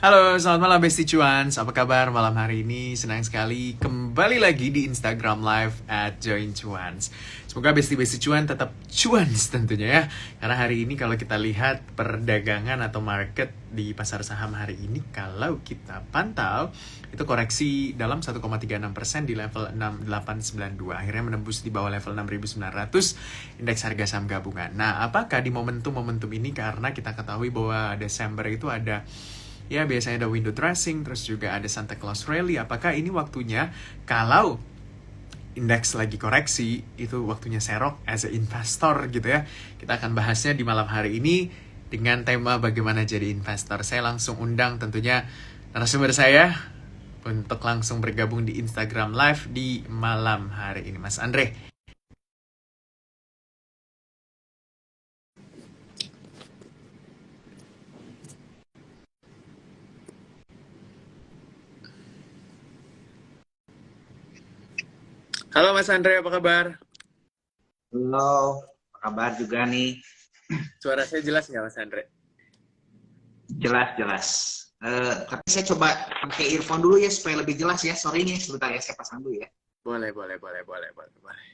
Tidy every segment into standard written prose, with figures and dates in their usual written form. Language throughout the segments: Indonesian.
Halo, selamat malam Besti Cuans. Apa kabar malam hari ini? Senang sekali kembali lagi di Instagram Live @joincuans. Semoga Besti-Besti Cuan tetap cuans tentunya ya. Karena hari ini kalau kita lihat perdagangan atau market di pasar saham hari ini, kalau kita pantau, itu koreksi dalam 1,36% di level 6892. Akhirnya menembus di bawah level 6.900 indeks harga saham gabungan. Nah, apakah di momentum-momentum ini karena kita ketahui bahwa Desember itu ada ya biasanya ada window dressing, terus juga ada Santa Claus Rally. Apakah ini waktunya kalau indeks lagi koreksi, itu waktunya serok as a investor gitu ya. Kita akan bahasnya di malam hari ini dengan tema bagaimana jadi investor. Saya langsung undang tentunya narasumber saya untuk langsung bergabung di Instagram Live di malam hari ini, Mas Andre. Halo Mas Andre, apa kabar? Halo, apa kabar juga nih? Suara saya jelas nggak Mas Andre? Jelas, jelas. Tapi saya coba pakai earphone dulu ya supaya lebih jelas ya. Sorry nih, sebentar ya saya pasang dulu ya. Boleh, boleh, boleh, boleh, boleh, boleh.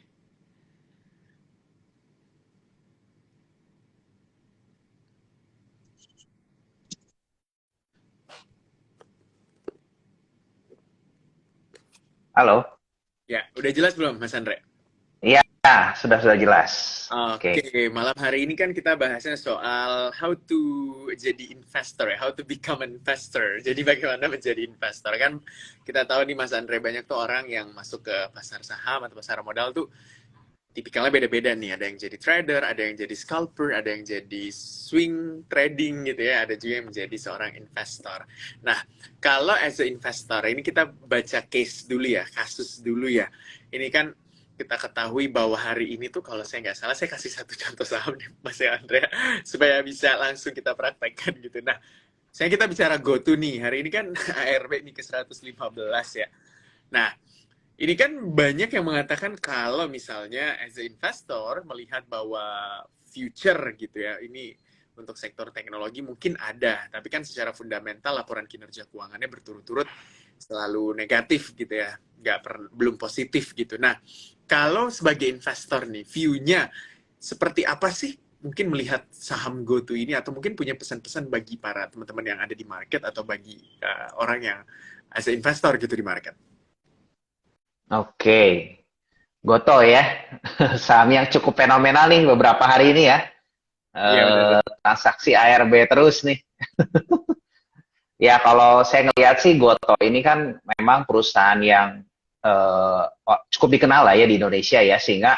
Halo? Ya, udah jelas belum Mas Andre? Iya, sudah jelas. Oke, Oke. malam hari ini kan kita bahasnya soal how to jadi investor ya, how to become an investor. Jadi bagaimana menjadi investor kan kita tahu nih Mas Andre banyak tuh orang yang masuk ke pasar saham atau pasar modal tuh tipikalnya beda-beda nih. Ada yang jadi trader, ada yang jadi scalper, ada yang jadi swing trading gitu ya, ada juga yang menjadi seorang investor. Nah, kalau as a investor ini kita baca case dulu ya, kasus dulu ya. Ini kan kita ketahui bahwa hari ini tuh kalau saya nggak salah saya kasih satu contoh saham nih Mas Andrea supaya bisa langsung kita praktekkan gitu. Nah, saya kita bicara GoTo nih. Hari ini kan ARB nih ke 115 ya. Nah, ini kan banyak yang mengatakan kalau misalnya as a investor melihat bahwa future gitu ya, ini untuk sektor teknologi mungkin ada, tapi kan secara fundamental laporan kinerja keuangannya berturut-turut selalu negatif gitu ya, belum positif gitu. Nah, kalau sebagai investor nih, view-nya seperti apa sih? Mungkin melihat saham GoTo ini atau mungkin punya pesan-pesan bagi para teman-teman yang ada di market atau bagi orang yang as a investor gitu di market. Oke. Goto ya. Saham yang cukup fenomenal nih beberapa hari ini ya. Iya benar. Transaksi ARB terus nih. Ya, kalau saya ngelihat sih Goto ini kan memang perusahaan yang cukup dikenal lah ya di Indonesia ya, sehingga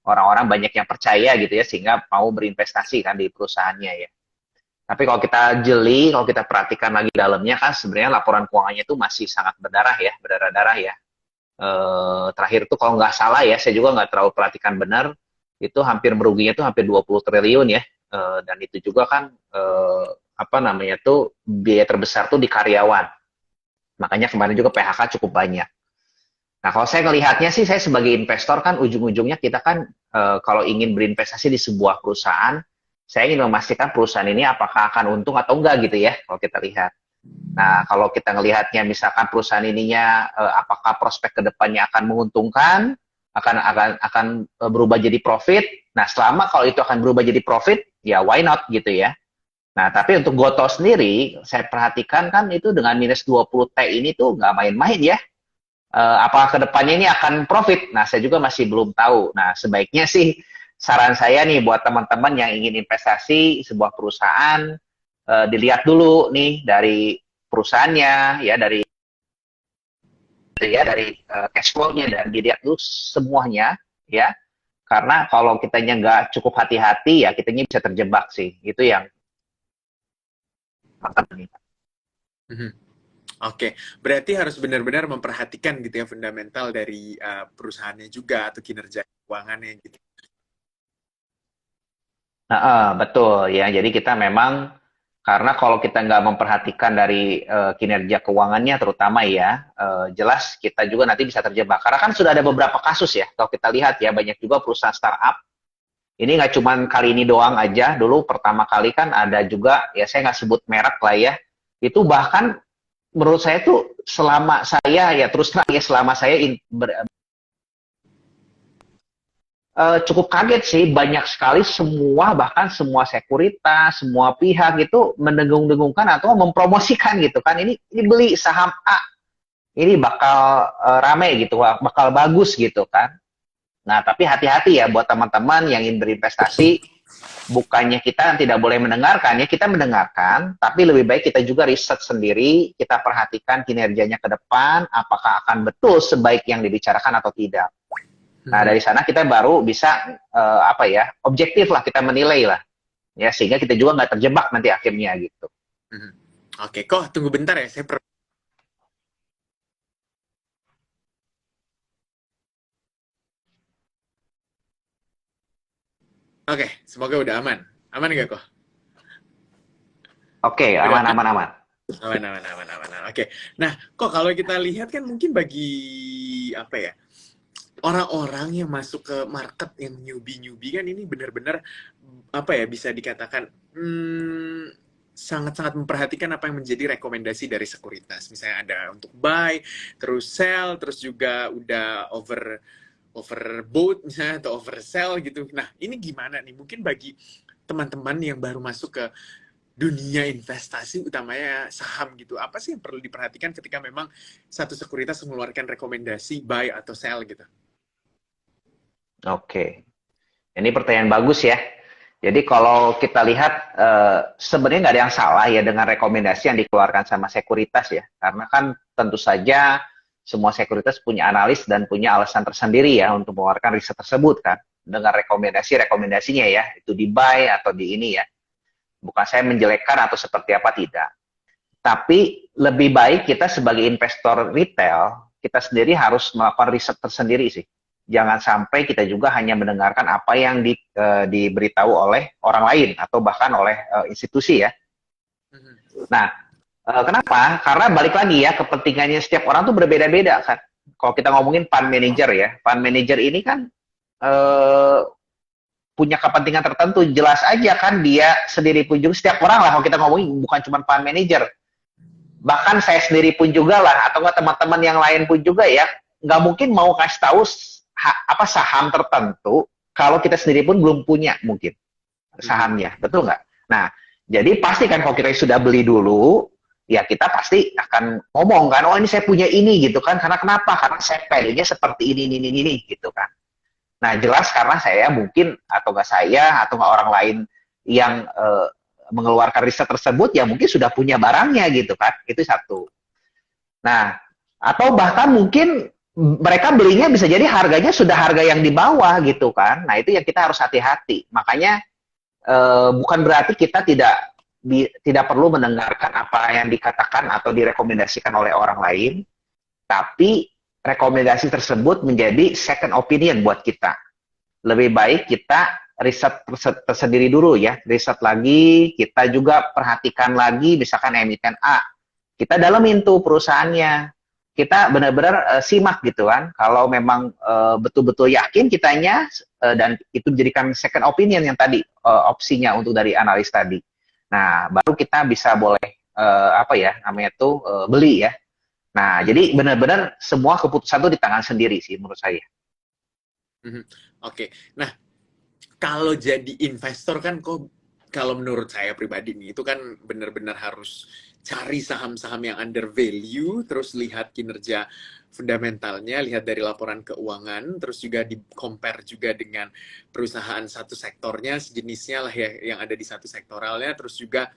orang-orang banyak yang percaya gitu ya, sehingga mau berinvestasi kan di perusahaannya ya. Tapi kalau kita jeli, kalau kita perhatikan lagi dalamnya kan sebenarnya laporan keuangannya itu masih sangat berdarah-darah ya. Terakhir itu kalau nggak salah ya, saya juga nggak terlalu perhatikan benar, itu hampir meruginya tuh hampir 20 triliun ya. Dan itu juga kan apa namanya tuh biaya terbesar tuh di karyawan. Makanya kemarin juga PHK cukup banyak. Nah, kalau saya ngelihatnya sih, saya sebagai investor kan ujung-ujungnya kita kan kalau ingin berinvestasi di sebuah perusahaan, saya ingin memastikan perusahaan ini apakah akan untung atau enggak gitu ya, kalau kita lihat. Nah, kalau kita ngelihatnya misalkan perusahaan ininya apakah prospek kedepannya akan menguntungkan, akan berubah jadi profit. Nah, selama kalau itu akan berubah jadi profit, ya why not gitu ya. Nah, tapi untuk Goto sendiri, saya perhatikan kan itu dengan minus 20 T ini tuh nggak main-main ya. Apakah kedepannya ini akan profit? Nah, saya juga masih belum tahu. Nah, sebaiknya sih saran saya nih buat teman-teman yang ingin investasi sebuah perusahaan, dilihat dulu nih dari perusahaannya, ya dari cash flow-nya dan dilihat dulu semuanya, ya. Karena kalau kitanya nggak cukup hati-hati, ya kitanya bisa terjebak sih. Itu yang Mhm. Oke, berarti harus benar-benar memperhatikan gitu ya fundamental dari perusahaannya juga atau kinerja keuangannya gitu. Betul ya. Jadi kita memang karena kalau kita nggak memperhatikan dari kinerja keuangannya terutama ya, jelas kita juga nanti bisa terjebak. Karena kan sudah ada beberapa kasus ya. Kalau kita lihat ya banyak juga perusahaan startup. Ini nggak cuma kali ini doang aja. Dulu pertama kali kan ada juga ya saya nggak sebut merek lah ya. Itu bahkan menurut saya tuh selama saya ya terus terang ya selama saya cukup kaget sih, banyak sekali semua bahkan semua sekuritas, semua pihak itu mendengung-dengungkan atau mempromosikan gitu kan. Ini beli saham A, ini bakal rame gitu, bakal bagus gitu kan. Nah, tapi hati-hati ya buat teman-teman yang ingin berinvestasi, bukannya kita tidak boleh mendengarkan ya, kita mendengarkan, tapi lebih baik kita juga riset sendiri, kita perhatikan kinerjanya ke depan, apakah akan betul sebaik yang dibicarakan atau tidak. Nah, dari sana kita baru bisa apa ya, objektif lah kita menilai lah, ya sehingga kita juga nggak terjebak nanti akhirnya gitu. Oke, kok tunggu bentar ya, saya Oke, semoga udah aman. Aman nggak kok? Oke, Udah aman, aman? aman, aman. Aman, aman, aman, aman. Oke. Nah, kok kalau kita lihat kan mungkin bagi apa ya, orang-orang yang masuk ke market yang newbie kan ini benar-benar apa ya, bisa dikatakan sangat-sangat memperhatikan apa yang menjadi rekomendasi dari sekuritas. Misalnya ada untuk buy, terus sell, terus juga udah overbought misalnya atau oversell gitu. Nah, ini gimana nih? Mungkin bagi teman-teman yang baru masuk ke dunia investasi, utamanya saham gitu, apa sih yang perlu diperhatikan ketika memang satu sekuritas mengeluarkan rekomendasi buy atau sell gitu? Oke, ini pertanyaan bagus ya. Jadi kalau kita lihat sebenarnya nggak ada yang salah ya dengan rekomendasi yang dikeluarkan sama sekuritas ya, karena kan tentu saja semua sekuritas punya analis dan punya alasan tersendiri ya untuk mengeluarkan riset tersebut kan dengan rekomendasinya ya, itu di buy atau di ini ya. Bukan saya menjelekkan atau seperti apa, tidak. Tapi lebih baik kita sebagai investor retail, kita sendiri harus melakukan riset tersendiri sih. Jangan sampai kita juga hanya mendengarkan apa yang diberitahu oleh orang lain atau bahkan oleh institusi ya. Nah, kenapa? Karena balik lagi ya, kepentingannya setiap orang tuh berbeda-beda kan. Kalau kita ngomongin fund manager ya, fund manager ini kan eh, punya kepentingan tertentu, jelas aja kan dia sendiri pun juga, setiap orang lah kalau kita ngomongin bukan cuma fund manager, bahkan saya sendiri pun juga lah, atau nggak teman-teman yang lain pun juga ya, nggak mungkin mau kasih tahu apa saham tertentu kalau kita sendiri pun belum punya mungkin sahamnya, betul nggak? Nah, jadi pasti kan kalau kita sudah beli dulu, ya kita pasti akan ngomong kan, oh ini saya punya ini gitu kan, karena kenapa? Karena saya pilihnya seperti ini gitu kan. Nah, jelas karena saya mungkin, atau nggak saya, atau nggak orang lain yang mengeluarkan riset tersebut, ya mungkin sudah punya barangnya gitu kan. Itu satu. Nah, atau bahkan mungkin mereka belinya bisa jadi harganya sudah harga yang di bawah gitu kan. Nah, itu yang kita harus hati-hati. Makanya bukan berarti kita tidak perlu mendengarkan apa yang dikatakan atau direkomendasikan oleh orang lain, tapi rekomendasi tersebut menjadi second opinion buat kita. Lebih baik kita riset tersendiri dulu ya, riset lagi, kita juga perhatikan lagi, misalkan emiten A, kita dalamin tuh perusahaannya, kita benar-benar simak gitu kan, kalau memang betul-betul yakin kitanya dan itu menjadikan second opinion yang tadi opsinya untuk dari analis tadi. Nah, baru kita bisa boleh apa ya namanya tuh beli ya. Nah, jadi benar-benar semua keputusan itu di tangan sendiri sih menurut saya. Oke. Nah, kalau jadi investor kan kok, kalau menurut saya pribadi nih, itu kan benar-benar harus cari saham-saham yang under value, terus lihat kinerja fundamentalnya, lihat dari laporan keuangan, terus juga di compare juga dengan perusahaan satu sektornya, sejenisnya lah ya, yang ada di satu sektoralnya, terus juga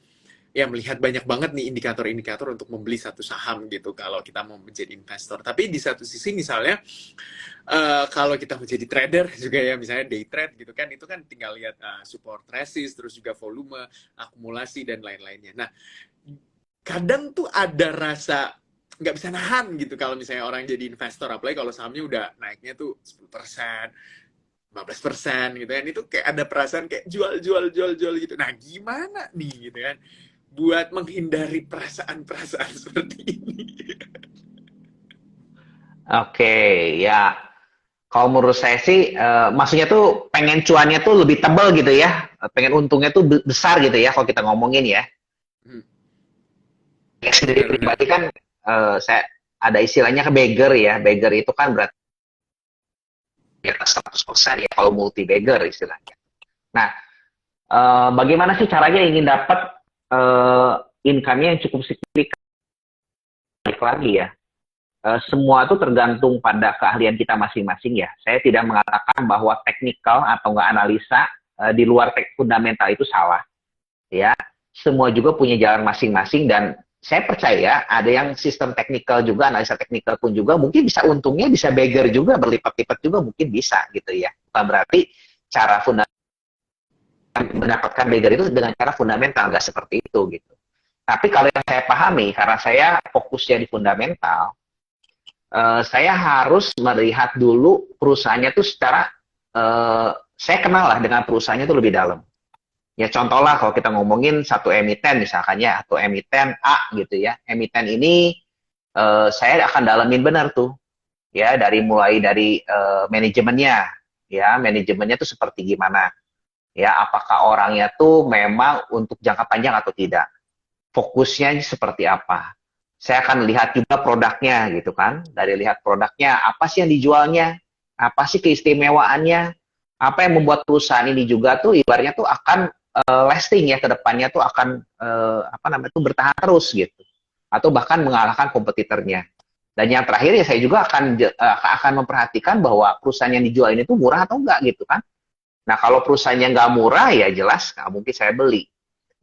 ya melihat banyak banget nih indikator-indikator untuk membeli satu saham gitu kalau kita mau menjadi investor. Tapi di satu sisi misalnya kalau kita menjadi trader juga ya, misalnya day trade gitu kan, itu kan tinggal lihat support resist, terus juga volume, akumulasi dan lain-lainnya. Nah, kadang tuh ada rasa nggak bisa nahan gitu kalau misalnya orang jadi investor, apalagi kalau sahamnya udah naiknya tuh 10%, 15% gitu kan, itu kayak ada perasaan kayak jual gitu. Nah, gimana nih gitu kan buat menghindari perasaan-perasaan seperti ini? Oke, ya. Kalau menurut saya sih, maksudnya tuh pengen cuannya tuh lebih tebal gitu ya, pengen untungnya tuh besar gitu ya, kalau kita ngomongin ya. Hmm. Saya sendiri benar-benar. pribadi kan saya ada istilahnya beggar ya. Beggar itu kan berarti di atas 100% ya kalau multi beggar istilahnya. Nah, bagaimana sih caranya ingin dapat income-nya yang cukup signifikan? Balik lagi ya, semua itu tergantung pada keahlian kita masing-masing ya. Saya tidak mengatakan bahwa teknikal atau nggak analisa di luar fundamental itu salah. Ya, semua juga punya jalan masing-masing dan saya percaya ada yang sistem teknikal juga, analisa teknikal pun juga mungkin bisa untungnya bisa beggar juga, berlipat-lipat juga mungkin bisa gitu ya. Bukan berarti cara mendapatkan beggar itu dengan cara fundamental, nggak seperti itu gitu. Tapi kalau yang saya pahami, karena saya fokusnya di fundamental, saya harus melihat dulu perusahaannya itu secara, saya kenal lah dengan perusahaannya itu lebih dalam. Ya contoh lah kalau kita ngomongin satu emiten misalkan ya, atau emiten A gitu ya. Emiten ini saya akan dalamin benar tuh. Ya mulai dari manajemennya. Ya, manajemennya tuh seperti gimana. Ya, apakah orangnya tuh memang untuk jangka panjang atau tidak. Fokusnya seperti apa. Saya akan lihat juga produknya gitu kan. Dari lihat produknya, apa sih yang dijualnya? Apa sih keistimewaannya? Apa yang membuat perusahaan ini juga tuh ibaratnya tuh akan lasting ya ke depannya tuh akan apa namanya tuh bertahan terus gitu atau bahkan mengalahkan kompetitornya. Dan yang terakhir ya saya juga akan memperhatikan bahwa perusahaan yang dijual ini tuh murah atau enggak gitu kan. Nah kalau perusahaannya nggak murah ya jelas nggak mungkin saya beli.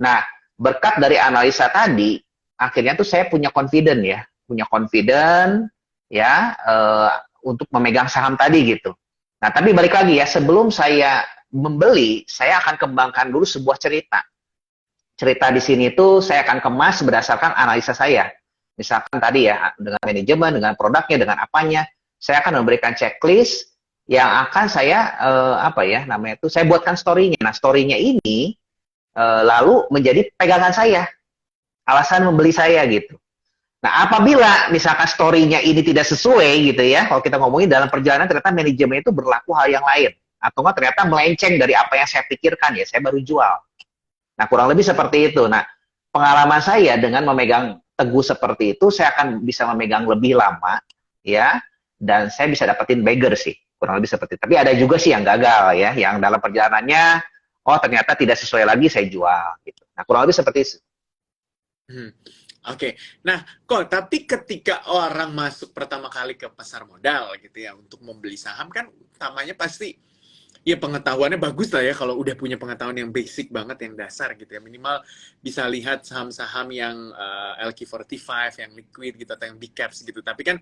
Nah berkat dari analisa tadi akhirnya tuh saya punya confident ya untuk memegang saham tadi gitu. Nah tapi balik lagi ya sebelum saya membeli, saya akan kembangkan dulu sebuah cerita. Cerita di sini itu saya akan kemas berdasarkan analisa saya. Misalkan tadi ya, dengan manajemen, dengan produknya, dengan apanya, saya akan memberikan checklist yang akan saya apa ya namanya itu saya buatkan story-nya. Nah, story-nya ini lalu menjadi pegangan saya, alasan membeli saya gitu. Nah, apabila misalkan story-nya ini tidak sesuai gitu ya, kalau kita ngomongin dalam perjalanan ternyata manajemen itu berlaku hal yang lain. Atau enggak ternyata melenceng dari apa yang saya pikirkan ya, saya baru jual. Nah, kurang lebih seperti itu. Nah, pengalaman saya dengan memegang teguh seperti itu, saya akan bisa memegang lebih lama, ya, dan saya bisa dapetin beggar sih, kurang lebih seperti itu. Tapi ada juga sih yang gagal ya, yang dalam perjalanannya, oh ternyata tidak sesuai lagi, saya jual. Gitu. Nah, kurang lebih seperti itu. Hmm. Oke, nah kok tapi ketika orang masuk pertama kali ke pasar modal gitu ya untuk membeli saham kan utamanya pasti ya pengetahuannya bagus lah ya kalau udah punya pengetahuan yang basic banget yang dasar gitu ya minimal bisa lihat saham-saham yang LQ45 yang liquid gitu atau yang big caps gitu tapi kan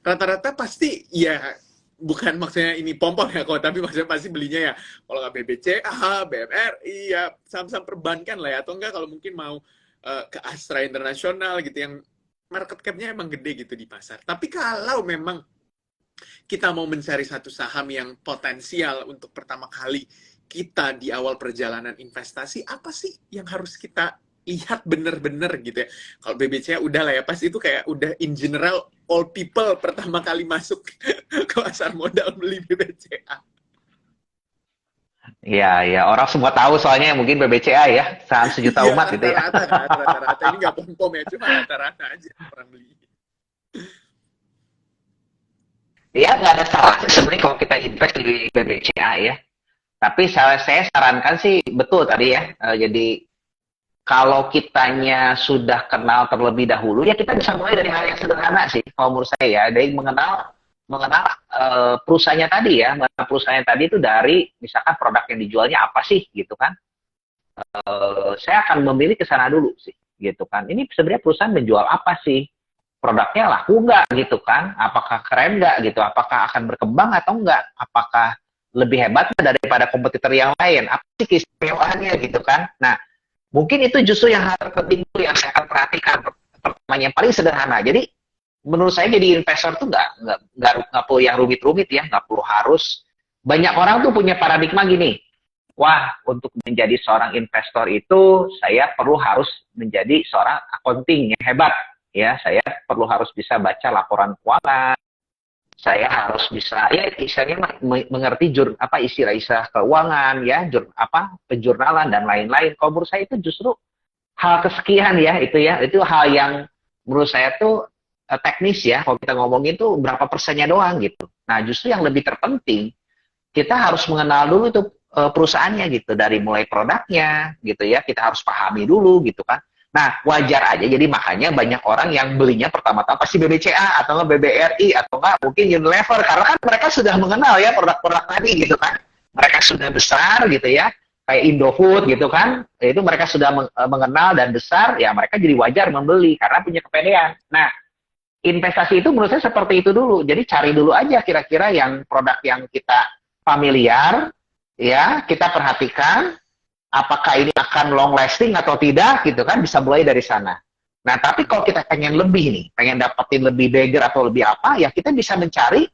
rata-rata pasti ya bukan maksudnya ini pompon ya kok tapi maksudnya pasti belinya ya kalau nggak BBCA, BMRI ya saham-saham perbankan lah ya atau enggak kalau mungkin mau ke Astra Internasional gitu yang market cap-nya emang gede gitu di pasar. Tapi kalau memang kita mau mencari satu saham yang potensial untuk pertama kali kita di awal perjalanan investasi, apa sih yang harus kita lihat bener-bener gitu ya. Kalau BBCA udah lah ya, pas itu kayak udah in general all people pertama kali masuk ke pasar modal beli BBCA. Iya, ya orang semua tahu soalnya mungkin BBCA ya, saham sejuta Iya umat gitu ya. rata-rata kan, rata-rata. Ini nggak pom-pom ya, cuma rata-rata aja orang beli. Ya nggak ada salah sebenarnya kalau kita invest di BBCA ya. Tapi saya sarankan sih betul tadi ya. Jadi kalau kitanya sudah kenal terlebih dahulu, ya kita bisa mulai dari hal yang sederhana sih, kalau menurut saya ya, dari mengenal perusahaannya tadi ya, mengenal perusahaannya tadi itu dari misalkan produk yang dijualnya apa sih, gitu kan? Saya akan memilih ke sana dulu sih, gitu kan? Ini sebenarnya perusahaan menjual apa sih? Produknya laku nggak, gitu kan? Apakah keren nggak, gitu? Apakah akan berkembang atau nggak? Apakah lebih hebat daripada kompetitor yang lain? Apa sih keistimewaannya, gitu kan? Nah, mungkin itu justru yang hal penting itu yang saya akan perhatikan pertamanya yang paling sederhana. Jadi menurut saya jadi investor tuh nggak perlu yang rumit-rumit ya, nggak perlu harus. Banyak orang tuh punya paradigma gini, wah untuk menjadi seorang investor itu saya perlu harus menjadi seorang accounting yang hebat ya, saya perlu harus bisa baca laporan keuangan, saya harus bisa ya istilahnya mengerti istilah-istilah keuangan ya penjurnalan dan lain-lain. Kalau menurut saya itu justru hal kesekian ya itu hal yang menurut saya tuh teknis ya, kalau kita ngomongin tuh berapa persennya doang gitu. Nah, justru yang lebih terpenting, kita harus mengenal dulu tuh perusahaannya gitu, dari mulai produknya gitu ya, kita harus pahami dulu gitu kan. Nah, wajar aja, jadi makanya banyak orang yang belinya pertama-tama pasti BBCA atau nggak BBRI atau nggak mungkin Unilever, karena kan mereka sudah mengenal ya produk-produk tadi gitu kan. Mereka sudah besar gitu ya, kayak Indofood gitu kan, itu mereka sudah mengenal dan besar, ya mereka jadi wajar membeli karena punya kepedean. Nah, investasi itu menurut saya seperti itu dulu. Jadi cari dulu aja kira-kira yang produk yang kita familiar, ya kita perhatikan apakah ini akan long lasting atau tidak gitu kan, bisa mulai dari sana. Nah, tapi kalau kita pengen lebih nih, pengen dapetin lebih bigger atau lebih apa, ya kita bisa mencari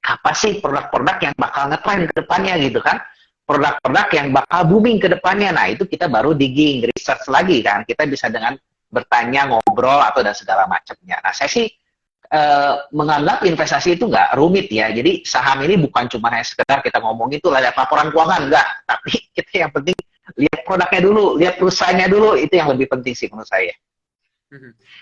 apa sih produk-produk yang bakal ngetrend ke depannya gitu kan. Produk-produk yang bakal booming ke depannya. Nah, itu kita baru digging, research lagi kan. Kita bisa dengan bertanya, ngobrol, atau dan segala macamnya. Nah, saya sih menganggap investasi itu nggak rumit ya. Jadi saham ini bukan cuma hanya sekedar kita ngomongin itu lihat laporan keuangan, nggak. Tapi kita yang penting lihat produknya dulu, lihat perusahaannya dulu. Itu yang lebih penting sih menurut saya.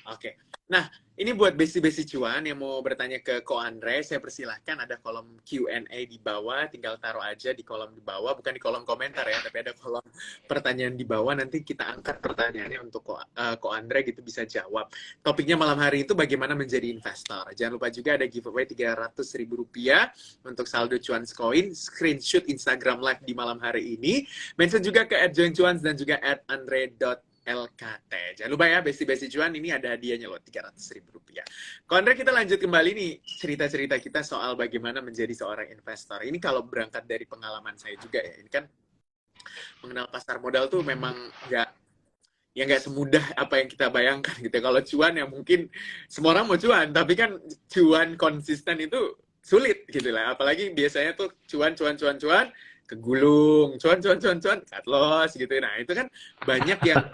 Oke. Nah, ini buat besi-besi cuan yang mau bertanya ke Ko Andre, saya persilahkan ada kolom Q&A di bawah, tinggal taruh aja di kolom di bawah, bukan di kolom komentar ya, tapi ada kolom pertanyaan di bawah, nanti kita angkat pertanyaannya untuk Ko Andre gitu bisa jawab. Topiknya malam hari itu bagaimana menjadi investor. Jangan lupa juga ada giveaway Rp300.000 untuk saldo cuan coin, screenshot Instagram live di malam hari ini, mention juga ke @joincuans dan juga @andre.lkt. Jangan lupa ya, besti-besti cuan ini ada hadiahnya loh, Rp300.000. Kondre, kita lanjut kembali nih cerita-cerita kita soal bagaimana menjadi seorang investor. Ini kalau berangkat dari pengalaman saya juga ya, ini kan mengenal pasar modal tuh memang nggak semudah apa yang kita bayangkan gitu. Kalau cuan ya mungkin semua orang mau cuan, tapi kan cuan konsisten itu sulit gitu lah. Apalagi biasanya tuh cuan kegulung, cuan cut loss gitu. Nah, itu kan banyak yang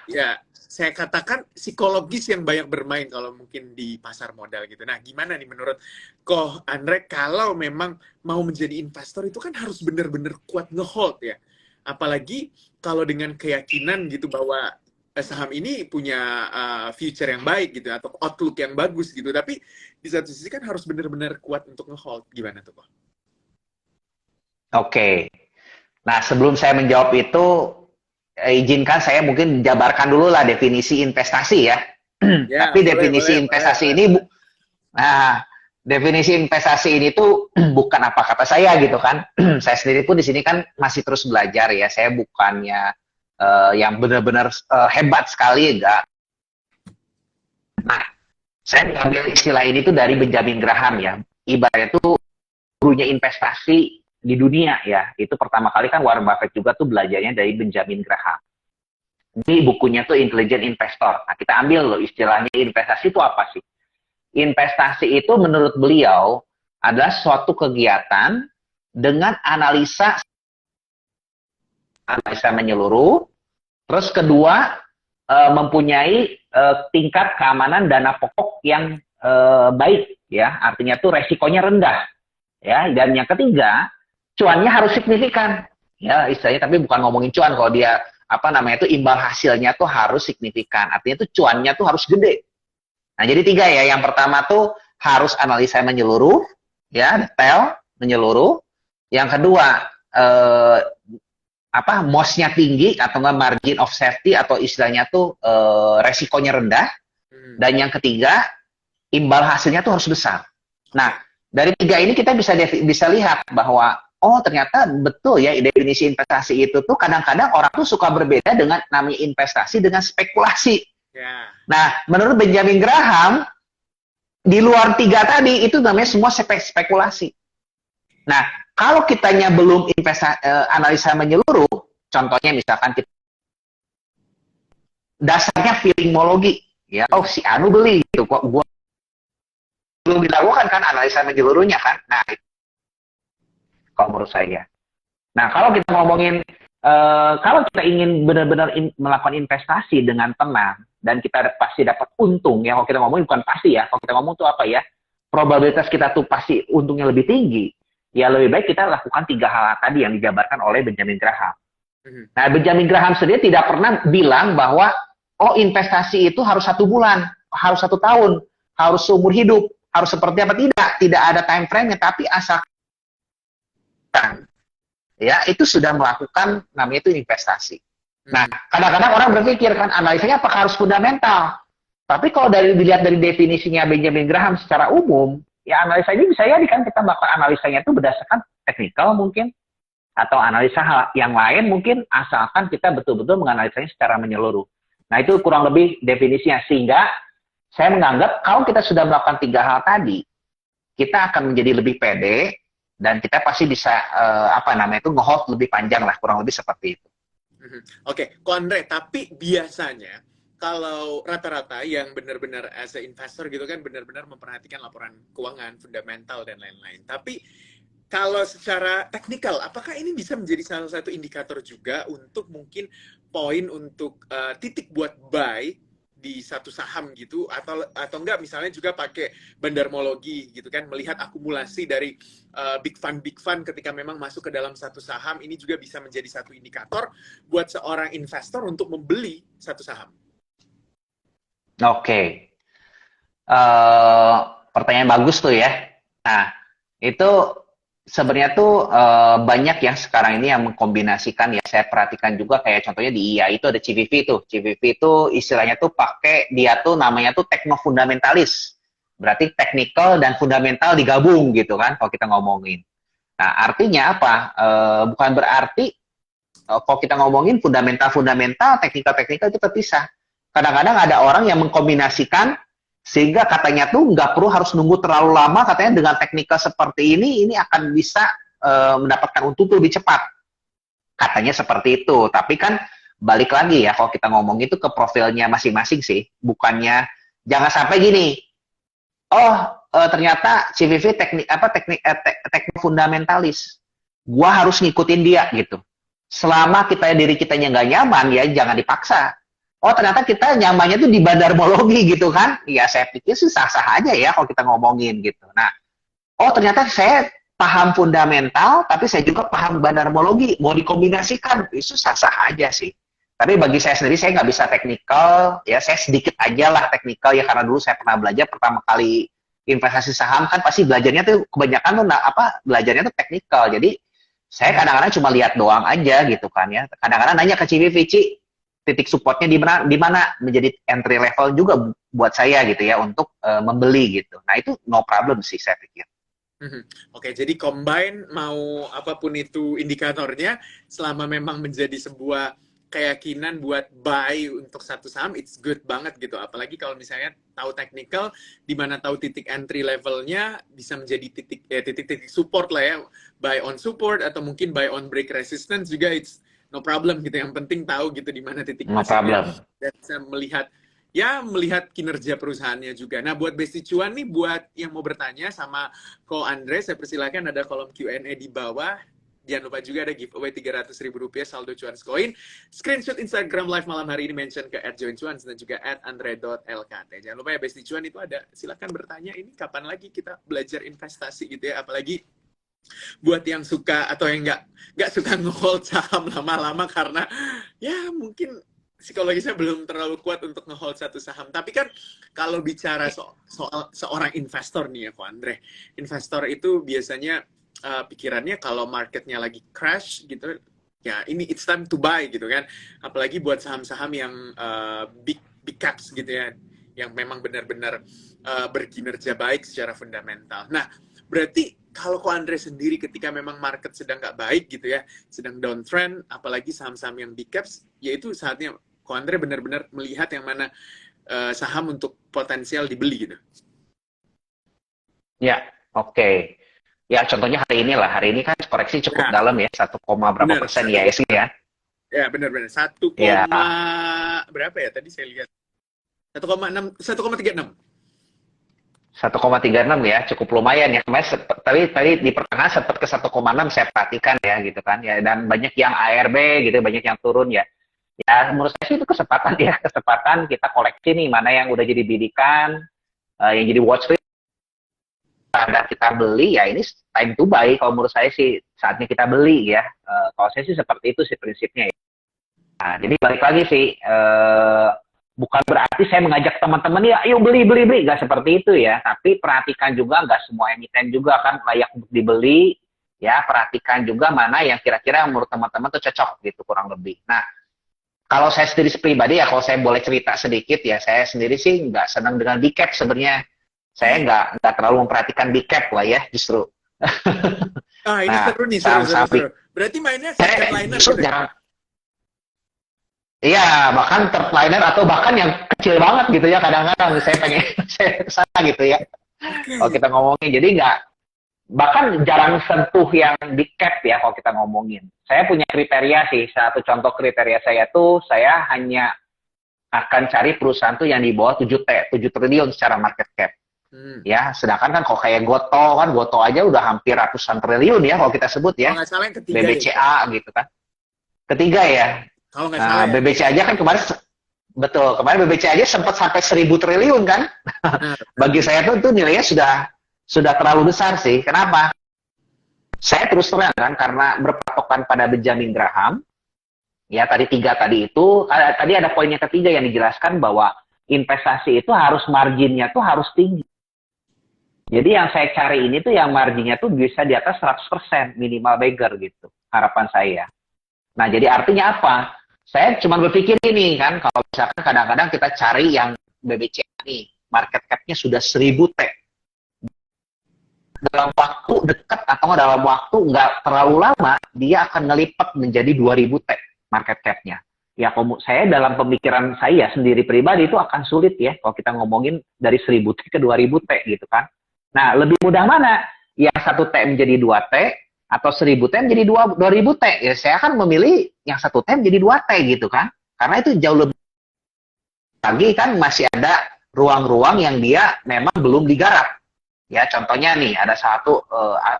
ya saya katakan psikologis yang banyak bermain kalau mungkin di pasar modal gitu. Nah, gimana nih menurut Ko Andre, kalau memang mau menjadi investor itu kan harus benar-benar kuat ngehold ya. Apalagi kalau dengan keyakinan gitu bahwa saham ini punya future yang baik gitu atau outlook yang bagus gitu. Tapi di satu sisi kan harus benar-benar kuat untuk ngehold. Gimana tuh, Ko? Oke. Nah, sebelum saya menjawab itu, izinkan saya mungkin jabarkan dulu lah definisi investasi ya. Ya, Tapi boleh. nah, definisi investasi ini tuh bukan apa kata saya gitu kan. Saya sendiri pun di sini kan masih terus belajar ya. Saya bukannya yang benar-benar hebat sekali, enggak. Nah, saya mengambil istilah ini tuh dari Benjamin Graham ya. Ibaratnya tuh gurunya investasi di dunia ya. Itu pertama kali kan Warren Buffett juga tuh belajarnya dari Benjamin Graham. Ini bukunya tuh Intelligent Investor. Nah, kita ambil loh istilahnya investasi itu apa sih? Investasi itu menurut beliau adalah suatu kegiatan dengan analisa menyeluruh. Terus kedua, mempunyai tingkat keamanan dana pokok yang baik ya. Artinya tuh resikonya rendah. Ya, dan yang ketiga, cuannya harus signifikan. Ya, istilahnya tapi bukan ngomongin cuan, kalau dia apa namanya itu imbal hasilnya tuh harus signifikan. Artinya tuh cuannya tuh harus gede. Nah, jadi tiga ya. Yang pertama tuh harus analisa menyeluruh, ya, detail menyeluruh. Yang kedua, MOS-nya tinggi atau nggak margin of safety atau istilahnya tuh resikonya rendah. Dan yang ketiga, imbal hasilnya tuh harus besar. Nah, dari tiga ini kita bisa lihat bahwa oh ternyata betul ya definisi investasi itu tuh kadang-kadang orang tuh suka berbeda dengan namanya investasi dengan spekulasi. Yeah. Nah, menurut Benjamin Graham di luar tiga tadi itu namanya semua spekulasi. Nah, kalau kitanya belum analisa menyeluruh, contohnya misalkan kita dasarnya feelingmologi, ya, oh si Anu beli gitu, kok gua belum dilakukan kan analisa menyeluruhnya kan. Nah, kalau menurut saya. Nah, kalau kita ngomongin kalau kita ingin benar-benar melakukan investasi dengan tenang dan kita pasti dapat untung ya, kalau kita ngomongin bukan pasti ya, kalau kita ngomong tuh apa ya, probabilitas kita tuh pasti untungnya lebih tinggi, ya lebih baik kita lakukan tiga hal tadi yang dijabarkan oleh Benjamin Graham. Nah, Benjamin Graham sendiri tidak pernah bilang bahwa oh investasi itu harus 1 bulan. harus 1 tahun, harus seumur hidup, harus seperti apa, tidak ada time frame-nya, tapi asalkan ya itu sudah melakukan namanya itu investasi. Nah, kadang-kadang orang berpikir kan analisanya apakah harus fundamental? Tapi kalau dilihat dari definisinya Benjamin Graham secara umum, ya analisa ini bisa jadi kan kita melakukan analisanya itu berdasarkan teknikal mungkin, atau analisa hal yang lain mungkin, asalkan kita betul-betul menganalisanya secara menyeluruh. Nah, itu kurang lebih definisinya. Sehingga saya menganggap kalau kita sudah melakukan 3 hal tadi, kita akan menjadi lebih pede dan kita pasti bisa nge-hold lebih panjang lah, kurang lebih seperti itu. Oke, Ko Andre, tapi biasanya kalau rata-rata yang benar-benar as a investor gitu kan benar-benar memperhatikan laporan keuangan, fundamental dan lain-lain. Tapi kalau secara teknikal, apakah ini bisa menjadi salah satu indikator juga untuk mungkin poin untuk titik buat buy di satu saham gitu, atau enggak misalnya juga pakai bandarmologi gitu kan, melihat akumulasi dari big fund ketika memang masuk ke dalam satu saham, ini juga bisa menjadi satu indikator buat seorang investor untuk membeli satu saham. Oke. Pertanyaan bagus tuh ya. Nah, itu sebenarnya tuh banyak yang sekarang ini yang mengkombinasikan, ya saya perhatikan juga kayak contohnya di IA itu ada CVV tuh. CVV itu istilahnya tuh pakai, dia tuh namanya tuh teknofundamentalis. Berarti technical dan fundamental digabung gitu kan kalau kita ngomongin. Nah, artinya apa? Bukan berarti kalau kita ngomongin fundamental, teknikal itu terpisah. Kadang-kadang ada orang yang mengkombinasikan sehingga katanya tuh nggak perlu harus nunggu terlalu lama, katanya dengan teknikal seperti ini akan bisa mendapatkan untung lebih cepat. Katanya seperti itu. Tapi kan balik lagi ya, kalau kita ngomong itu ke profilnya masing-masing sih. Bukannya, jangan sampai gini, ternyata CVV teknik fundamentalis. Gua harus ngikutin dia gitu. Selama diri kitanya nggak nyaman, ya jangan dipaksa. Ternyata kita nyamannya tuh di bandarmologi gitu kan. Ya saya pikir sih sah-sah aja ya kalau kita ngomongin gitu. Nah, ternyata saya paham fundamental, tapi saya juga paham bandarmologi. Mau dikombinasikan, itu sah-sah aja sih. Tapi bagi saya sendiri, saya nggak bisa teknikal. Ya, saya sedikit aja lah teknikal ya, karena dulu saya pernah belajar pertama kali investasi saham, kan pasti belajarnya tuh kebanyakan tuh belajarnya tuh teknikal. Jadi, saya kadang-kadang cuma lihat doang aja gitu kan ya. Kadang-kadang nanya ke CVV, titik supportnya di mana, menjadi entry level juga buat saya gitu ya untuk membeli gitu. Nah itu no problem sih saya pikir. Oke, jadi combine mau apapun itu indikatornya, selama memang menjadi sebuah keyakinan buat buy untuk satu saham, it's good banget gitu. Apalagi kalau misalnya tahu technical, di mana tahu titik entry levelnya bisa menjadi titik support lah ya, buy on support atau mungkin buy on break resistance juga, it's no problem gitu. Yang penting tahu gitu di mana titik masuknya dan bisa melihat kinerja perusahaannya juga. Nah, buat Besti Cuan nih, buat yang mau bertanya sama Ko Andre, saya persilakan ada kolom Q&A di bawah. Jangan lupa juga ada giveaway Rp300.000 saldo Cuan Coin. Screenshot Instagram live malam hari ini mention ke @joincuans dan juga @andre.lkt. Jangan lupa ya Besti Cuan itu ada. Silakan bertanya, ini kapan lagi kita belajar investasi gitu ya, apalagi buat yang suka atau yang nggak suka nge-hold saham lama-lama karena ya mungkin psikologisnya belum terlalu kuat untuk nge-hold satu saham. Tapi kan kalau bicara soal seorang investor nih ya, Ko Andre, investor itu biasanya pikirannya kalau marketnya lagi crash gitu, ya ini it's time to buy gitu kan. Apalagi buat saham-saham yang big caps gitu ya, yang memang benar-benar berkinerja baik secara fundamental. Nah, berarti kalau Ko Andre sendiri ketika memang market sedang nggak baik gitu ya, sedang downtrend, apalagi saham-saham yang big caps, yaitu saatnya Ko Andre benar-benar melihat yang mana saham untuk potensial dibeli gitu. Ya, oke. Ya, contohnya hari ini lah. Hari ini kan koreksi cukup dalam ya, 1, berapa persen IHSG ya. Ya, benar-benar. 1, berapa ya tadi saya lihat? 1,36. 1,36 ya, cukup lumayan ya. Tadi di pertengahan sempat ke 1,6 saya perhatikan ya gitu kan ya, dan banyak yang ARB gitu, banyak yang turun ya. Ya menurut saya sih itu kesempatan kita koleksi nih mana yang udah jadi bidikan, yang jadi watchlist, dan kita beli ya, ini time to buy. Kalau menurut saya sih saatnya kita beli ya. Kalau saya sih seperti itu sih prinsipnya ya. Nah, jadi balik lagi sih, Bukan berarti saya mengajak teman-teman ya, ayo beli beli beli, nggak seperti itu ya. Tapi perhatikan juga nggak semua emiten juga kan layak untuk dibeli. Ya, perhatikan juga mana yang kira-kira menurut teman-teman tuh cocok gitu kurang lebih. Nah, kalau saya sendiri pribadi ya, kalau saya boleh cerita sedikit ya, saya sendiri sih nggak senang dengan big cap sebenarnya. Saya nggak terlalu memperhatikan big cap lah ya, justru. Ah, ini Nah, seru nih, saham-saham seru. big, Berarti mainnya second saya liner justru gitu ya? jarang. Iya, bahkan third liner atau bahkan yang kecil banget gitu ya. Kadang-kadang saya pengen saya kesana gitu ya. Kalau Oke. kita ngomongin, jadi nggak, bahkan jarang sentuh yang big cap ya kalau kita ngomongin. Saya punya kriteria sih. Satu contoh kriteria saya tuh, saya hanya akan cari perusahaan tuh yang di bawah 7 triliun secara market cap. Hmm. Ya, sedangkan kan kalau kayak Goto aja udah hampir ratusan triliun ya kalau kita sebut Kalau ya. nggak salah yang ketiga deh itu. BBCA gitu kan. Ketiga ya. Kalau nggak salah Nah, ya. BBC aja kan kemarin, betul, kemarin BBC aja sempat sampai 1.000 triliun kan. Benar. Bagi saya tuh nilainya sudah terlalu besar sih. Kenapa? Saya terus terang kan karena berpatokan pada Benjamin Graham. Ya tadi tiga tadi itu, tadi ada poin yang ketiga yang dijelaskan bahwa investasi itu harus marginnya tuh harus tinggi. Jadi yang saya cari ini tuh yang marginnya tuh bisa di atas 100% minimal beggar gitu. Harapan saya. Nah, jadi artinya apa? Saya cuma berpikir ini kan, kalau misalkan kadang-kadang kita cari yang BBC nih, market cap-nya sudah 1.000 T. Dalam waktu dekat atau dalam waktu nggak terlalu lama, dia akan ngelipat menjadi 2.000 T market cap-nya. Ya, saya dalam pemikiran saya sendiri pribadi itu akan sulit ya, kalau kita ngomongin dari 1.000 T ke 2.000 T gitu kan. Nah, lebih mudah mana? Yang 1 T menjadi 2 T, atau 1.000 T menjadi 2.000 T. Ya, saya akan memilih yang 1 T menjadi 2 T gitu kan. Karena itu jauh lebih lagi kan masih ada ruang-ruang yang dia memang belum digarap. Ya, contohnya nih ada satu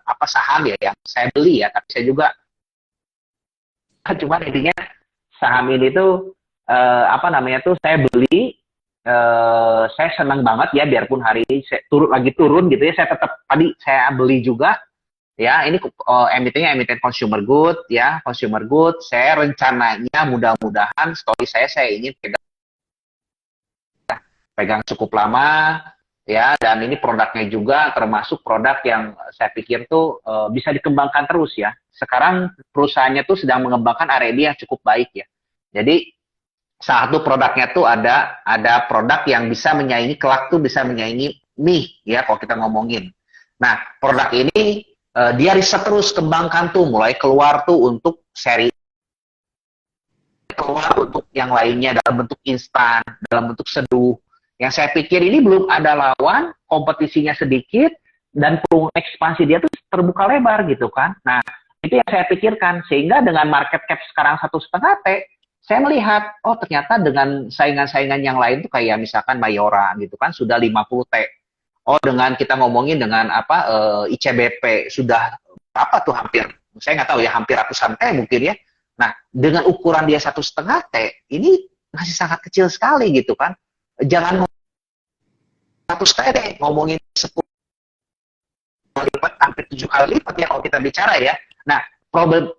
apa saham ya yang saya beli ya, tapi saya juga cuma intinya saham ini tuh apa namanya tuh saya beli, saya senang banget ya biarpun hari ini saya turun gitu ya, saya tetap tadi saya beli juga. Ya, ini emitennya emiten consumer good ya, consumer good. Saya rencananya mudah-mudahan story saya ingin pegang cukup lama ya, dan ini produknya juga termasuk produk yang saya pikir tuh bisa dikembangkan terus ya. Sekarang perusahaannya tuh sedang mengembangkan R&D yang cukup baik ya. Jadi satu produknya tuh ada produk yang bisa menyaingi kelak tuh bisa menyaingi mie ya kalau kita ngomongin. Nah, produk ini dia riset terus kembangkan tuh mulai keluar tuh untuk seri keluar untuk yang lainnya dalam bentuk instan, dalam bentuk seduh. Yang saya pikir ini belum ada lawan, kompetisinya sedikit, dan peluang ekspansi dia tuh terbuka lebar gitu kan. Nah, itu yang saya pikirkan. Sehingga dengan market cap sekarang 1,5 T, saya melihat, oh ternyata dengan saingan-saingan yang lain tuh kayak misalkan Mayora gitu kan, sudah 50 T. Oh, dengan kita ngomongin dengan apa ICBP sudah apa tuh hampir, saya nggak tahu ya, hampir ratusan T mungkin ya. Nah, dengan ukuran dia 1,5 T, ini masih sangat kecil sekali gitu kan. Jangan 100 T deh, ngomongin 10 kali lipat, hampir 7 kali lipat ya kalau kita bicara ya. Nah,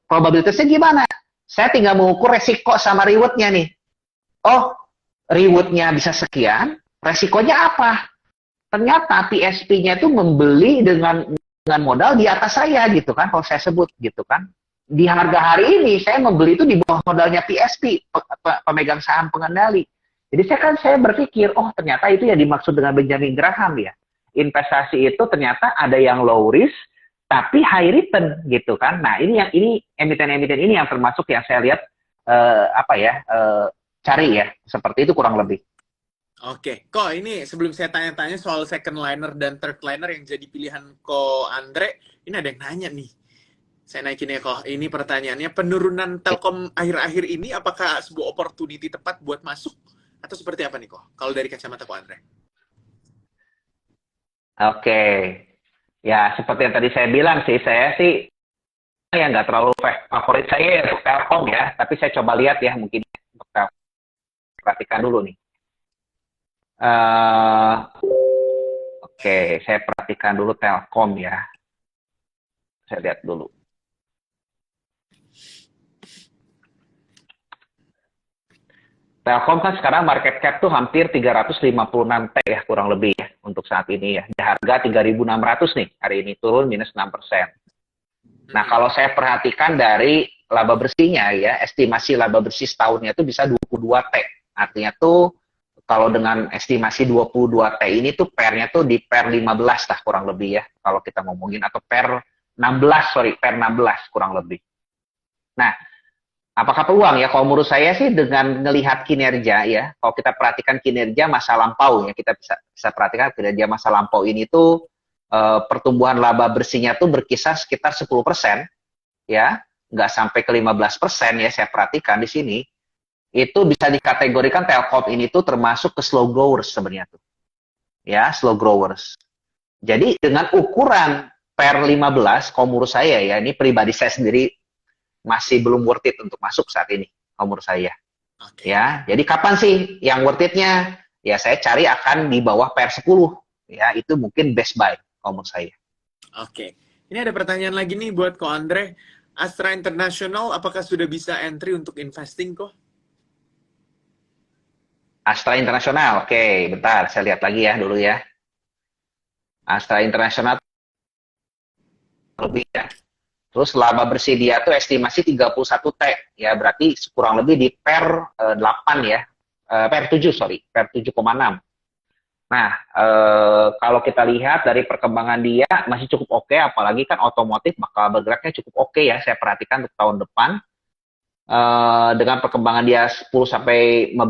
probabilitasnya gimana? Saya tinggal mengukur resiko sama rewardnya nih. Oh, rewardnya bisa sekian, resikonya apa? Ternyata PSP-nya itu membeli dengan modal di atas saya gitu kan, kalau saya sebut gitu kan. Di harga hari ini saya membeli itu di bawah modalnya PSP, pemegang saham pengendali. Jadi saya berpikir, oh ternyata itu yang dimaksud dengan Benjamin Graham ya. Investasi itu ternyata ada yang low risk tapi high return gitu kan. Nah, ini emiten-emiten ini yang termasuk yang saya lihat apa ya cari ya, seperti itu kurang lebih. Oke, kok ini sebelum saya tanya-tanya soal second liner dan third liner yang jadi pilihan Ko Andre, ini ada yang nanya nih. Saya naikin ya kok. Ini pertanyaannya, penurunan Telkom akhir-akhir ini apakah sebuah opportunity tepat buat masuk? Atau seperti apa nih kok? Kalau dari kacamata Ko Andre. Oke, ya seperti yang tadi saya bilang sih, saya sih yang nggak terlalu favorit saya ya untuk Telkom ya, tapi saya coba lihat ya mungkin untuk Telkom. Perhatikan dulu nih. Oke, saya perhatikan dulu Telkom ya. Saya lihat dulu. Telkom kan sekarang market cap tuh hampir 356 T ya, kurang lebih ya, untuk saat ini ya. Di harga 3.600 nih, hari ini turun minus 6%. Nah, kalau saya perhatikan dari laba bersihnya ya, estimasi laba bersih setahunnya itu bisa 22 T. Artinya tuh, kalau dengan estimasi 22 T ini tuh pernya tuh di per 15 lah kurang lebih ya, kalau kita ngomongin, atau per 16, sorry, per 16 kurang lebih. Nah, apakah peluang ya? Kalau menurut saya sih dengan melihat kinerja ya, kalau kita perhatikan kinerja masa lampau ya, kita bisa perhatikan kinerja masa lampau ini tuh pertumbuhan laba bersihnya tuh berkisar sekitar 10% ya, nggak sampai ke 15% ya, saya perhatikan di sini. Itu bisa dikategorikan Telkom ini tuh termasuk ke slow growers sebenarnya tuh. Ya, slow growers. Jadi dengan ukuran per 15, kalau menurut saya ya, ini pribadi saya sendiri masih belum worth it untuk masuk saat ini, menurut saya. Oke. Ya, jadi kapan sih yang worth it-nya? Ya, saya cari akan di bawah per 10. Ya, itu mungkin best buy, menurut saya. Oke. Ini ada pertanyaan lagi nih buat Ko Andre. Astra International, apakah sudah bisa entry untuk investing kok? Astra Internasional, oke, bentar, saya lihat lagi ya dulu ya. Astra Internasional lebih ya. Terus laba bersih dia tuh estimasi 31 T, ya berarti kurang lebih di per 8 ya, per 7 sorry, per 7,6. Nah, kalau kita lihat dari perkembangan dia masih cukup oke, apalagi kan otomotif bakal bergeraknya cukup oke ya, saya perhatikan untuk tahun depan. Dengan perkembangan dia 10-15%,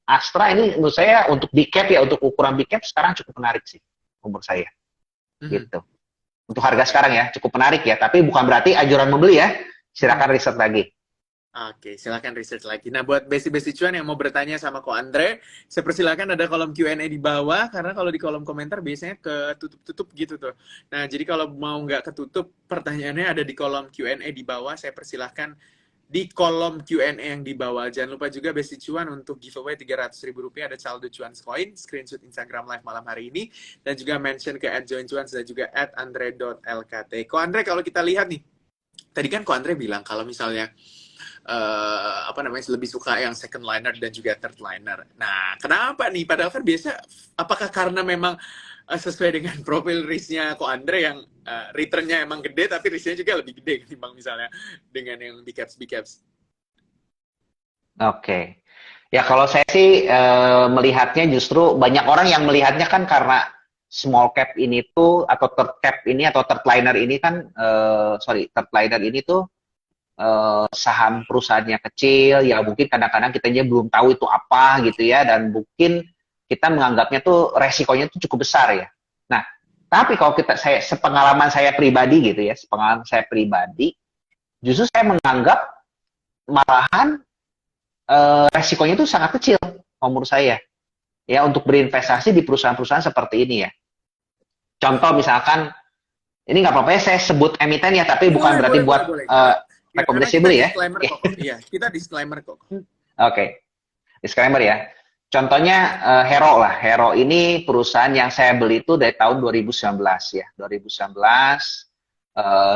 Astra ini menurut saya untuk big cap ya, untuk ukuran big cap sekarang cukup menarik sih, menurut saya. Gitu. Untuk harga sekarang ya, cukup menarik ya. Tapi bukan berarti anjuran membeli ya. Silakan riset lagi. Oke, silakan research lagi. Nah, buat basic cuan yang mau bertanya sama Ko Andre, saya persilakan ada kolom Q&A di bawah, karena kalau di kolom komentar biasanya ketutup-tutup gitu tuh. Nah, jadi kalau mau nggak ketutup, pertanyaannya ada di kolom Q&A di bawah, saya persilahkan di kolom Q&A yang di bawah. Jangan lupa juga basic cuan untuk giveaway Rp300.000 ada saldo cuan coin, screenshot Instagram live malam hari ini, dan juga mention ke @joincuan dan juga @andre.lkt. Ko Andre, kalau kita lihat nih, tadi kan Ko Andre bilang kalau misalnya lebih suka yang second liner dan juga third liner. Nah, kenapa nih? Padahal kan biasa, apakah karena memang sesuai dengan profil risknya Ko Andre yang return-nya emang gede, tapi risknya juga lebih gede ketimbang misalnya dengan yang big caps. Oke. Ya kalau saya sih melihatnya justru banyak orang yang melihatnya kan karena small cap ini tuh, atau third cap ini, atau third liner ini kan, third liner ini tuh saham perusahaannya kecil, ya mungkin kadang-kadang kitanya belum tahu itu apa gitu ya, dan mungkin kita menganggapnya tuh resikonya tuh cukup besar ya. Nah, tapi kalau sepengalaman saya pribadi gitu ya, justru saya menganggap malahan resikonya itu sangat kecil menurut saya ya, untuk berinvestasi di perusahaan-perusahaan seperti ini ya. Contoh misalkan, ini nggak apa-apa ya saya sebut emiten ya, tapi bukan berarti buat rekomendasi beli ya. Iya, kita disclaimer kok. Oke. Disclaimer ya. Contohnya Hero lah. Hero ini perusahaan yang saya beli itu dari tahun 2019 ya. 2019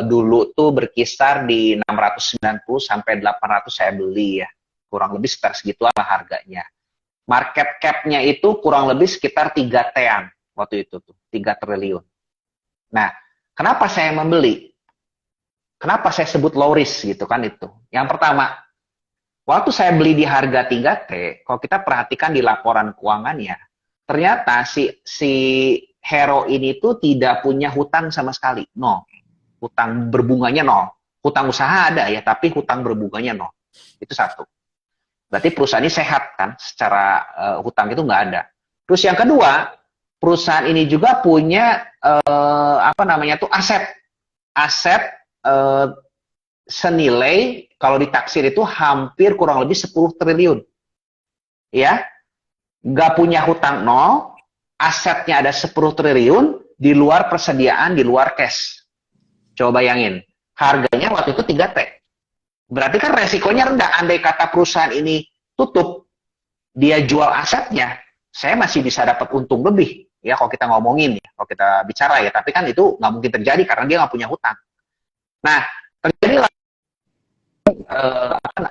dulu tuh berkisar di 690 sampai 800 saya beli ya. Kurang lebih sekitar segituan lah harganya. Market cap-nya itu kurang lebih sekitar 3 T-an waktu itu tuh, 3 triliun. Nah, kenapa saya membeli? Kenapa saya sebut low risk gitu kan itu? Yang pertama, waktu saya beli di harga 3T, kalau kita perhatikan di laporan keuangannya, ternyata si Hero ini tuh tidak punya hutang sama sekali, nol. Hutang berbunganya nol. Hutang usaha ada ya, tapi hutang berbunganya nol. Itu satu. Berarti perusahaan ini sehat kan, secara hutang itu nggak ada. Terus yang kedua, perusahaan ini juga punya aset senilai kalau ditaksir itu hampir kurang lebih 10 triliun. Ya. Nggak punya hutang nol, asetnya ada 10 triliun, di luar persediaan, di luar cash. Coba bayangin, harganya waktu itu 3T. Berarti kan resikonya rendah. Andai kata perusahaan ini tutup, dia jual asetnya, saya masih bisa dapat untung lebih. Ya, kalau kita ngomongin ya, kalau kita bicara ya, tapi kan itu nggak mungkin terjadi karena dia nggak punya hutang. Nah, terjadilah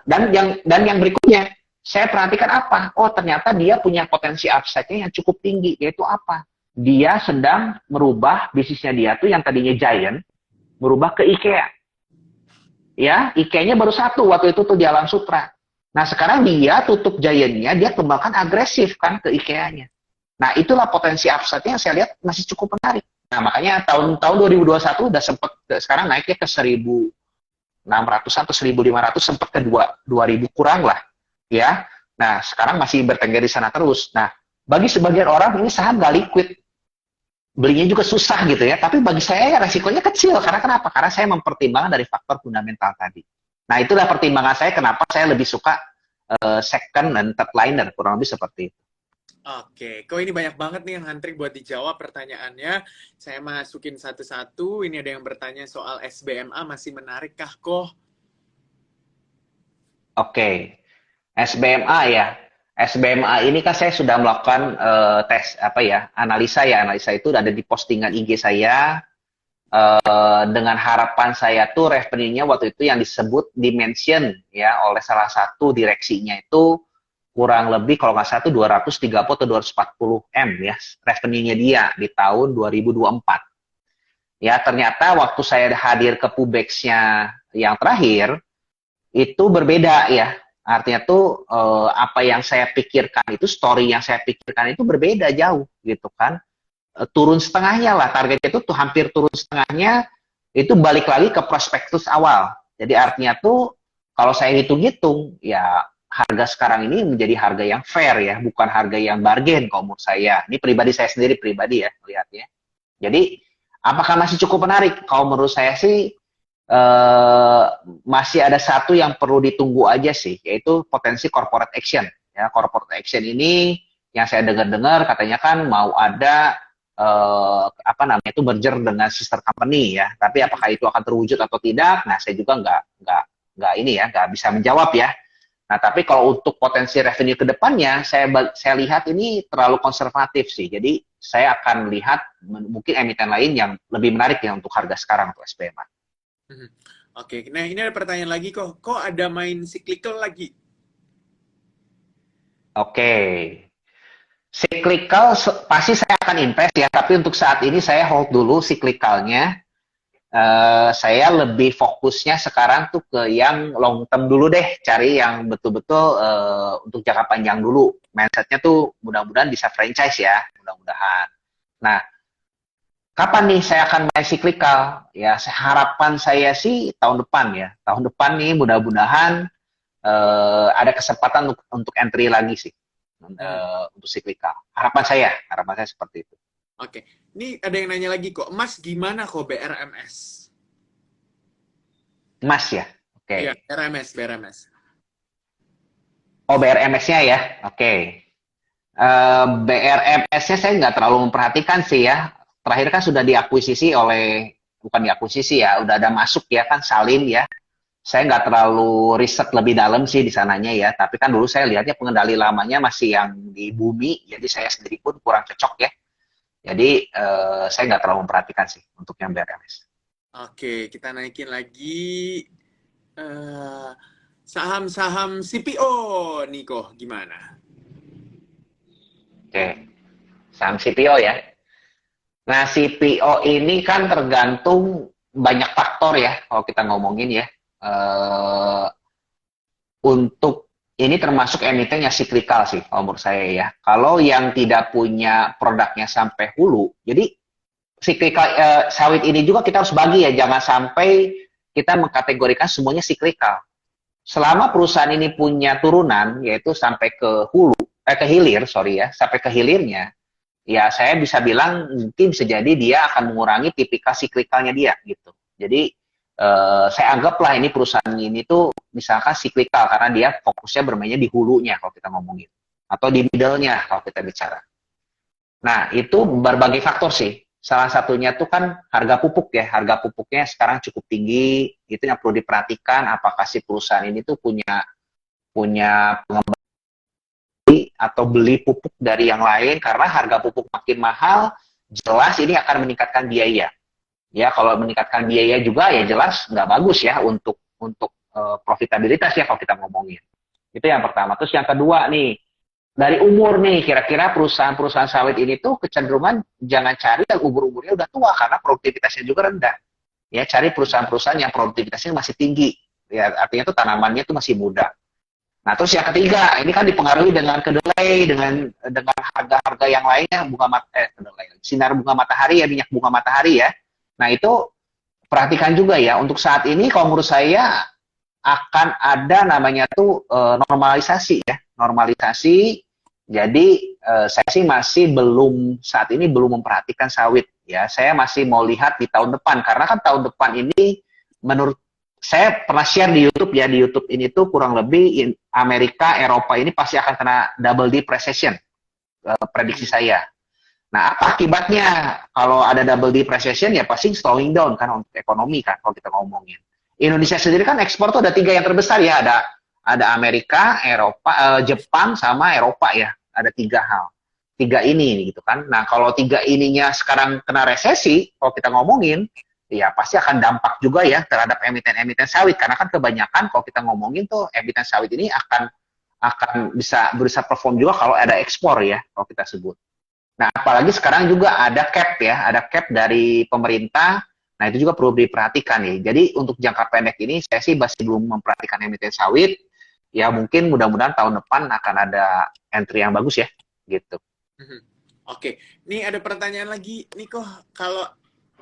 dan yang berikutnya, Saya perhatikan apa? Oh, ternyata dia punya potensi upside-nya yang cukup tinggi, yaitu apa? Dia sedang merubah bisnisnya dia tuh yang tadinya Giant, merubah ke IKEA. Ya, IKEA-nya baru satu waktu itu tuh di Alam Sutra. Nah, sekarang dia tutup Giant-nya, dia kembangkan agresif kan ke IKEA-nya. Nah, itulah potensi upside-nya yang saya lihat masih cukup menarik. Nah, makanya tahun 2021 udah sempat sekarang naiknya ke 1.600 atau 1.500 sempat ke 2.000 kurang lah, ya. Nah, sekarang masih bertengger di sana terus. Nah, bagi sebagian orang ini saham nggak liquid, belinya juga susah gitu ya. Tapi bagi saya resikonya kecil. Karena kenapa? Karena saya mempertimbangkan dari faktor fundamental tadi. Nah, itulah pertimbangan saya kenapa saya lebih suka second dan third liner, kurang lebih seperti itu. Oke, kok ini banyak banget nih yang ngantri buat dijawab pertanyaannya. Saya masukin satu-satu. Ini ada yang bertanya soal SBMA masih menarik kah kok? Oke, SBMA ya. SBMA ini kan saya sudah melakukan tes apa ya, analisa ya. Analisa itu ada di postingan IG saya. Dengan harapan saya tuh revenue-nya waktu itu yang disebut dimension ya oleh salah satu direksinya itu kurang lebih kalau nggak salah itu 230 atau 240 M ya revenue-nya dia di tahun 2024. Ya ternyata waktu saya hadir ke Pubex-nya yang terakhir itu berbeda ya. Artinya tuh apa yang saya pikirkan itu story yang saya pikirkan itu berbeda jauh gitu kan. Turun setengahnya lah targetnya itu tuh hampir turun setengahnya itu balik lagi ke prospektus awal. Jadi artinya tuh kalau saya hitung-hitung ya harga sekarang ini menjadi harga yang fair ya, bukan harga yang bargain kalau menurut saya. Ini pribadi saya sendiri pribadi ya melihatnya. Jadi apakah masih cukup menarik? Kalau menurut saya sih masih ada satu yang perlu ditunggu aja sih, yaitu potensi corporate action. Ya, corporate action ini yang saya dengar-dengar katanya kan mau ada apa namanya itu merger dengan sister company ya. Tapi apakah itu akan terwujud atau tidak? Nah, saya juga nggak ini ya, nggak bisa menjawab ya. Nah, tapi kalau untuk potensi revenue ke depannya, saya lihat ini terlalu konservatif sih. Jadi saya akan lihat mungkin emiten lain yang lebih menarik ya untuk harga sekarang untuk SPMA. Oke, nah ini ada pertanyaan lagi kok. Kok ada main cyclical lagi? Oke. Cyclical pasti saya akan invest ya, tapi untuk saat ini saya hold dulu cyclicalnya. Saya lebih fokusnya sekarang tuh ke yang long term dulu deh, cari yang betul-betul untuk jangka panjang dulu. Mindsetnya tuh mudah-mudahan bisa franchise ya, mudah-mudahan. Nah, kapan nih saya akan main cyclical? Ya, harapan saya sih tahun depan ya. Tahun depan nih mudah-mudahan ada kesempatan untuk entry lagi sih untuk cyclical. Harapan saya seperti itu. Oke, ini ada yang nanya lagi kok, Mas gimana kok BRMS? Emas ya, oke. Iya, BRMS. Oh, BRMS-nya ya, oke. BRMS-nya saya nggak terlalu memperhatikan sih ya. Terakhir kan sudah diakuisisi oleh, bukan diakuisisi ya, udah ada masuk ya kan Salin ya. Saya nggak terlalu riset lebih dalam sih di sananya ya. Tapi kan dulu saya lihatnya pengendali lamanya masih yang di bumi, jadi saya sendiri pun kurang cocok ya. Jadi saya nggak terlalu memperhatikan sih untuk yang BRMS. Oke, kita naikin lagi saham-saham CPO nih kok gimana? Oke, saham CPO ya. Nah, CPO ini kan tergantung banyak faktor ya, kalau kita ngomongin ya. Untuk ini termasuk emiten yang cyclical sih, kalau menurut saya ya. Kalau yang tidak punya produknya sampai hulu, jadi cyclical sawit ini juga kita harus bagi ya, jangan sampai kita mengkategorikan semuanya cyclical. Selama perusahaan ini punya turunan, yaitu sampai ke hulu, ke hilir, sorry ya, sampai ke hilirnya, ya saya bisa bilang mungkin bisa jadi dia akan mengurangi tipikal siklikalnya dia gitu. Jadi saya anggaplah ini perusahaan ini tuh misalkan siklikal karena dia fokusnya bermainnya di hulunya kalau kita ngomongin atau di middle-nya kalau kita bicara. Nah, itu berbagai faktor sih. Salah satunya tuh kan harga pupuk ya. Harga pupuknya sekarang cukup tinggi. Itu yang perlu diperhatikan apakah si perusahaan ini tuh punya pengembang atau beli pupuk dari yang lain karena harga pupuk makin mahal, jelas ini akan meningkatkan biaya. Ya, kalau meningkatkan biaya juga ya jelas nggak bagus ya untuk profitabilitas ya kalau kita ngomongin. Itu yang pertama. Terus yang kedua nih, dari umur nih, kira-kira perusahaan-perusahaan sawit ini tuh kecenderungan jangan cari yang umur-umurnya udah tua karena produktivitasnya juga rendah. Ya, cari perusahaan-perusahaan yang produktivitasnya masih tinggi. Ya, artinya tuh tanamannya tuh masih muda. Nah, terus yang ketiga, ini kan dipengaruhi dengan kedelai, dengan harga-harga yang lainnya, sinar bunga matahari ya, minyak bunga matahari ya. Nah, itu perhatikan juga ya, untuk saat ini kalau menurut saya akan ada namanya tuh normalisasi ya, normalisasi. Jadi saya sih masih belum saat ini belum memperhatikan sawit ya. Saya masih mau lihat di tahun depan karena kan tahun depan ini menurut saya pernah share di YouTube ya, di YouTube ini tuh kurang lebih Amerika, Eropa ini pasti akan kena double dip recession, prediksi saya. Nah, apa akibatnya kalau ada double dip recession ya pasti slowing down kan untuk ekonomi kan kalau kita ngomongin. Indonesia sendiri kan ekspor tuh ada 3 yang terbesar ya, ada Amerika, Eropa, Jepang sama Eropa ya, ada 3 hal. 3 ini gitu kan. Nah, kalau 3 ininya sekarang kena resesi, kalau kita ngomongin, ya pasti akan dampak juga ya terhadap emiten-emiten sawit karena kan kebanyakan kalau kita ngomongin tuh emiten sawit ini akan bisa perform juga kalau ada ekspor ya kalau kita sebut. Nah, apalagi sekarang juga ada cap ya, ada cap dari pemerintah. Nah, itu juga perlu diperhatikan nih. Jadi untuk jangka pendek ini saya sih masih belum memperhatikan emiten sawit. Ya mungkin mudah-mudahan tahun depan akan ada entry yang bagus ya, gitu. Oke, nih ada pertanyaan lagi nih kok, kalau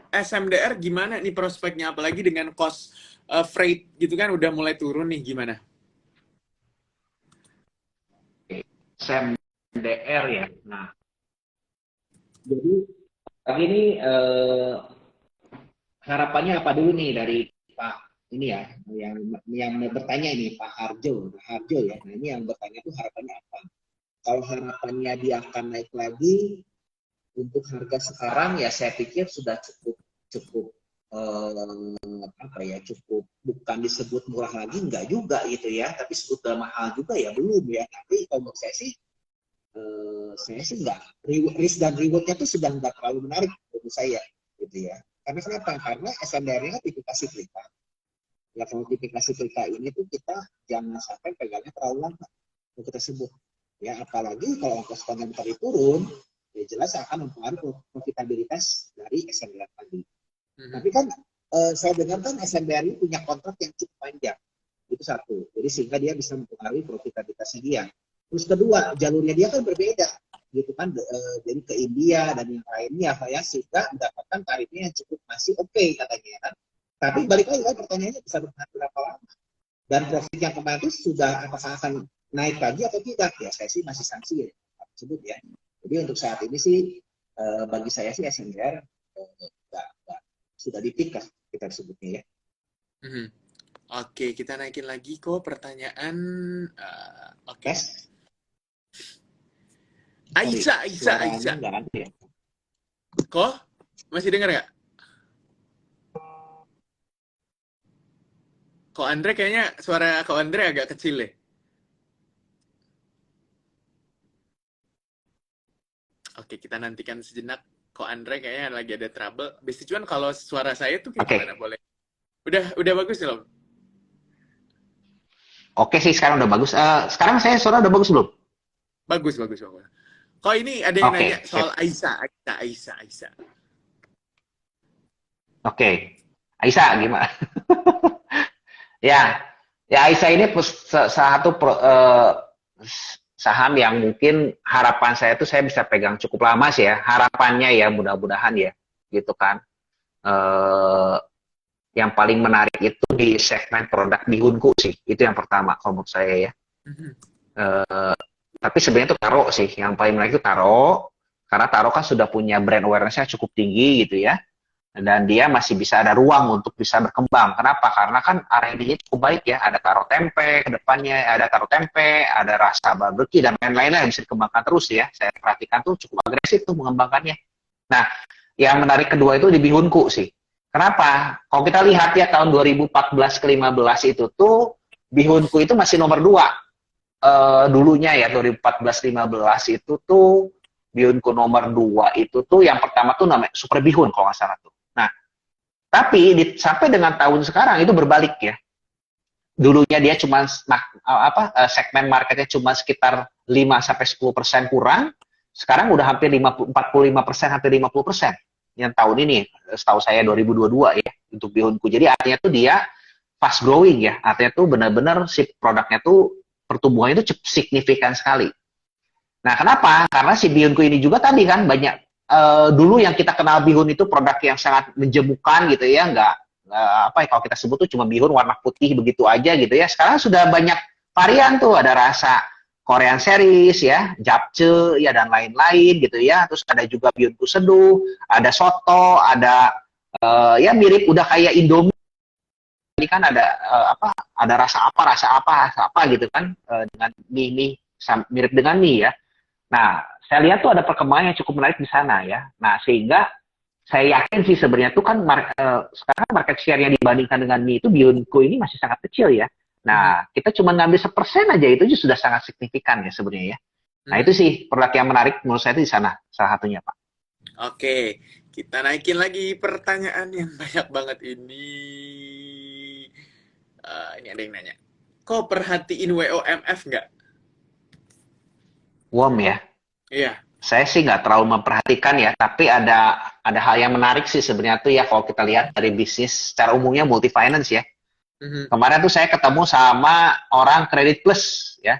SMDR gimana nih prospeknya, apalagi dengan cost freight gitu kan udah mulai turun nih, gimana? SMDR ya. Nah, jadi pagi ini harapannya apa dulu nih dari Pak ini ya, yang bertanya ini Pak Harjo ya. Nah, ini yang bertanya tuh harapannya apa? Kalau harapannya dia akan naik lagi untuk harga sekarang ya saya pikir sudah cukup apa ya, cukup bukan disebut murah lagi enggak juga gitu ya, tapi sudah mahal juga ya belum ya. Tapi kalau menurut saya sih enggak, risk dan rewardnya tuh sudah enggak terlalu menarik menurut saya gitu ya. Karena kenapa? Karena SMDR-nya tipikasi pelita. Ya kalau tipikasi pelita ini tuh kita jangan sampai pegangnya terlalu lama untuk kita sebut. Ya apalagi kalau ongkos konvensional turun, ya jelas akan mempengaruhi profitabilitas dari SMDR tadi. Tapi kan saya dengar kan SMDR ini punya kontrak yang cukup panjang. Itu satu. Jadi sehingga dia bisa mempengaruhi profitabilitasnya dia. Terus kedua, jalurnya dia kan berbeda gitu kan, jadi ke India dan yang lainnya ya, sehingga mendapatkan tarifnya yang cukup masih oke katanya kan. Tapi balik lagi kan pertanyaannya bisa bertahan berapa lama, dan profit yang kemarin itu sudah apakah akan naik lagi atau tidak ya, saya sih masih sanksi ya tersebut ya. Jadi untuk saat ini sih bagi saya sih SMDR sudah dipik lah kita sebutnya ya. Oke, kita naikin lagi kok pertanyaan. Oke. Aisyah. Ya. Kok? Masih dengar nggak? Kok Andre kayaknya suara Kok Andre agak kecil deh. Oke, kita nantikan sejenak. Kok Andre kayaknya lagi ada trouble. Besti cuman kalau suara saya tuh kayak gimana, boleh? Udah bagus loh. Oke sih, sekarang udah bagus. Sekarang saya suara udah bagus belum? Bagus. Kok ini ada yang nanya soal Aisyah. Oke. Aisyah gimana? ya Aisyah ini satu saham yang mungkin harapan saya tuh saya bisa pegang cukup lama sih ya. Harapannya ya mudah-mudahan ya, gitu kan. Yang paling menarik itu di segmen produk bihunku sih. Itu yang pertama kalau menurut saya ya. Tapi sebenarnya itu Taro sih, yang paling menarik itu Taro, karena Taro kan sudah punya brand awareness-nya cukup tinggi gitu ya, dan dia masih bisa ada ruang untuk bisa berkembang. Kenapa? Karena kan R&D-nya cukup baik ya, ada Taro tempe ke depannya, ada Taro tempe, ada rasa barbecue dan lain-lainnya yang bisa dikembangkan terus ya. Saya perhatikan tuh cukup agresif tuh mengembangkannya. Nah, yang menarik kedua itu di bihunku sih. Kenapa? Kalau kita lihat ya tahun 2014 ke 15 itu tuh bihunku itu masih nomor 2. Dulunya ya 2014-15 itu tuh bihunku nomor 2 itu tuh yang pertama tuh namanya Super Bihun kalau nggak salah tuh. Nah, tapi sampai dengan tahun sekarang itu berbalik ya. dulunya dia cuma segmen marketnya cuma sekitar 5-10% kurang, sekarang udah hampir 45%, hampir 50% yang tahun ini, setahu saya 2022 ya, untuk bihunku. Jadi artinya tuh dia fast growing ya, artinya tuh benar-benar si produknya tuh pertumbuhannya itu signifikan sekali. Nah, kenapa? Karena si bihunku ini juga tadi kan banyak, dulu yang kita kenal bihun itu produk yang sangat menjemukan gitu ya, nggak apa ya, kalau kita sebut tuh cuma bihun warna putih begitu aja gitu ya. Sekarang sudah banyak varian tuh, ada rasa Korean series ya, japchae ya dan lain-lain gitu ya. Terus ada juga bihunku seduh, ada soto, ada ya mirip udah kayak Indomie. Ini kan ada ada rasa apa gitu kan, dengan mie mirip dengan mie ya. Nah, saya lihat tuh ada perkembangan yang cukup menarik di sana ya. Nah, sehingga saya yakin sih sebenarnya tuh kan sekarang market share yang dibandingkan dengan mie itu bihunku ini masih sangat kecil ya. Nah, kita cuma ngambil 1% aja itu sudah sangat signifikan ya sebenarnya ya. Nah, itu sih produk yang menarik menurut saya itu di sana salah satunya, Pak. Oke, kita naikin lagi pertanyaan yang banyak banget ini. Ini ada yang nanya. Kok perhatiin WOMF nggak? WOM ya. Iya. Saya sih nggak terlalu memperhatikan ya, tapi ada hal yang menarik sih sebenarnya tuh ya kalau kita lihat dari bisnis secara umumnya multi finance ya. Kemarin tuh saya ketemu sama orang Credit Plus ya,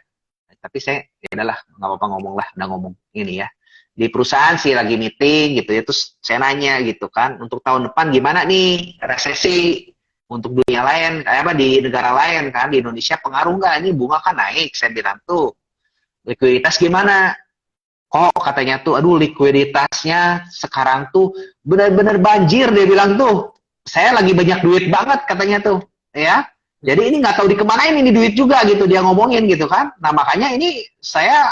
tapi saya ya udahlah nggak apa-apa ngomong lah, udah ngomong ini ya. Di perusahaan sih lagi meeting gitu ya, terus saya nanya gitu kan, untuk tahun depan gimana nih resesi untuk dunia lain, kayak apa di negara lain kan, di Indonesia pengaruh nggak? Ini bunga kan naik, saya bilang tuh likuiditas gimana? Kok katanya tuh, aduh likuiditasnya sekarang tuh benar-benar banjir, dia bilang tuh. Saya lagi banyak duit banget katanya tuh, ya. Jadi ini nggak tahu dikemanain ini duit juga gitu dia ngomongin gitu kan. Nah makanya ini saya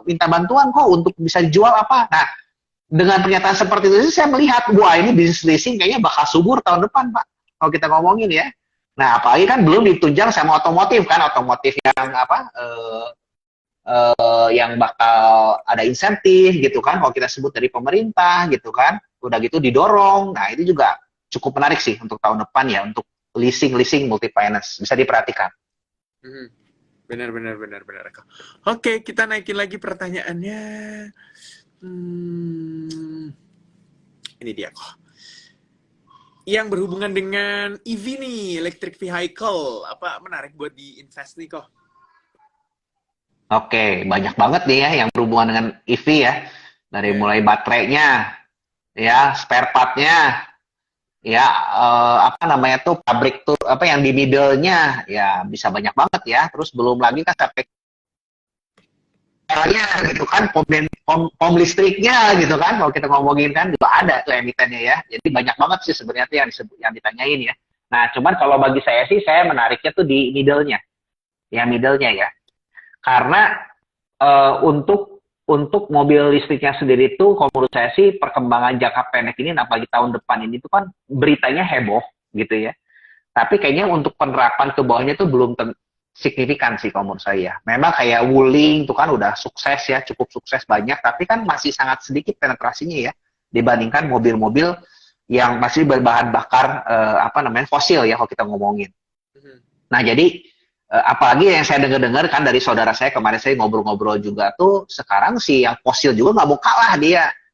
minta bantuan kok untuk bisa dijual apa. Nah dengan pernyataan seperti itu saya melihat, wah ini bisnis leasing kayaknya bakal subur tahun depan Pak. Kalau kita ngomongin ya. Nah apalagi kan belum ditunjang sama otomotif kan, otomotif yang apa, yang bakal ada insentif gitu kan, kalau kita sebut dari pemerintah gitu kan, udah gitu didorong. Nah itu juga cukup menarik sih untuk tahun depan ya, untuk leasing multi finance bisa diperhatikan. Benar. Oke, kita naikin lagi pertanyaannya. Ini dia kok. Yang berhubungan dengan EV nih, electric vehicle, apa menarik buat diinvest nih kok? Oke, banyak banget nih ya yang berhubungan dengan EV ya. Dari mulai baterainya, ya, spare part-nya, ya, apa namanya tuh, pabrik tuh, apa yang di middle-nya, ya bisa banyak banget ya. Terus belum lagi kan sampai gitu kan, pom listriknya gitu kan, kalau kita ngomongin kan juga ada tuh emitennya ya. Jadi banyak banget sih sebenarnya tuh yang ditanyain ya. Nah, cuman kalau bagi saya sih, saya menariknya tuh di middle-nya, ya. Karena untuk mobil listriknya sendiri itu, kalau menurut saya sih perkembangan jangka pendek ini, apalagi tahun depan ini tuh kan beritanya heboh gitu ya. Tapi kayaknya untuk penerapan ke bawahnya tuh belum signifikan sih kalau menurut saya. Memang kayak Wuling itu kan udah sukses ya, cukup sukses banyak, tapi kan masih sangat sedikit penetrasinya ya dibandingkan mobil-mobil yang masih berbahan bakar fosil ya kalau kita ngomongin. Nah jadi apalagi yang saya dengar kan dari saudara saya kemarin, saya ngobrol-ngobrol juga tuh, sekarang sih yang fosil juga nggak mau kalah,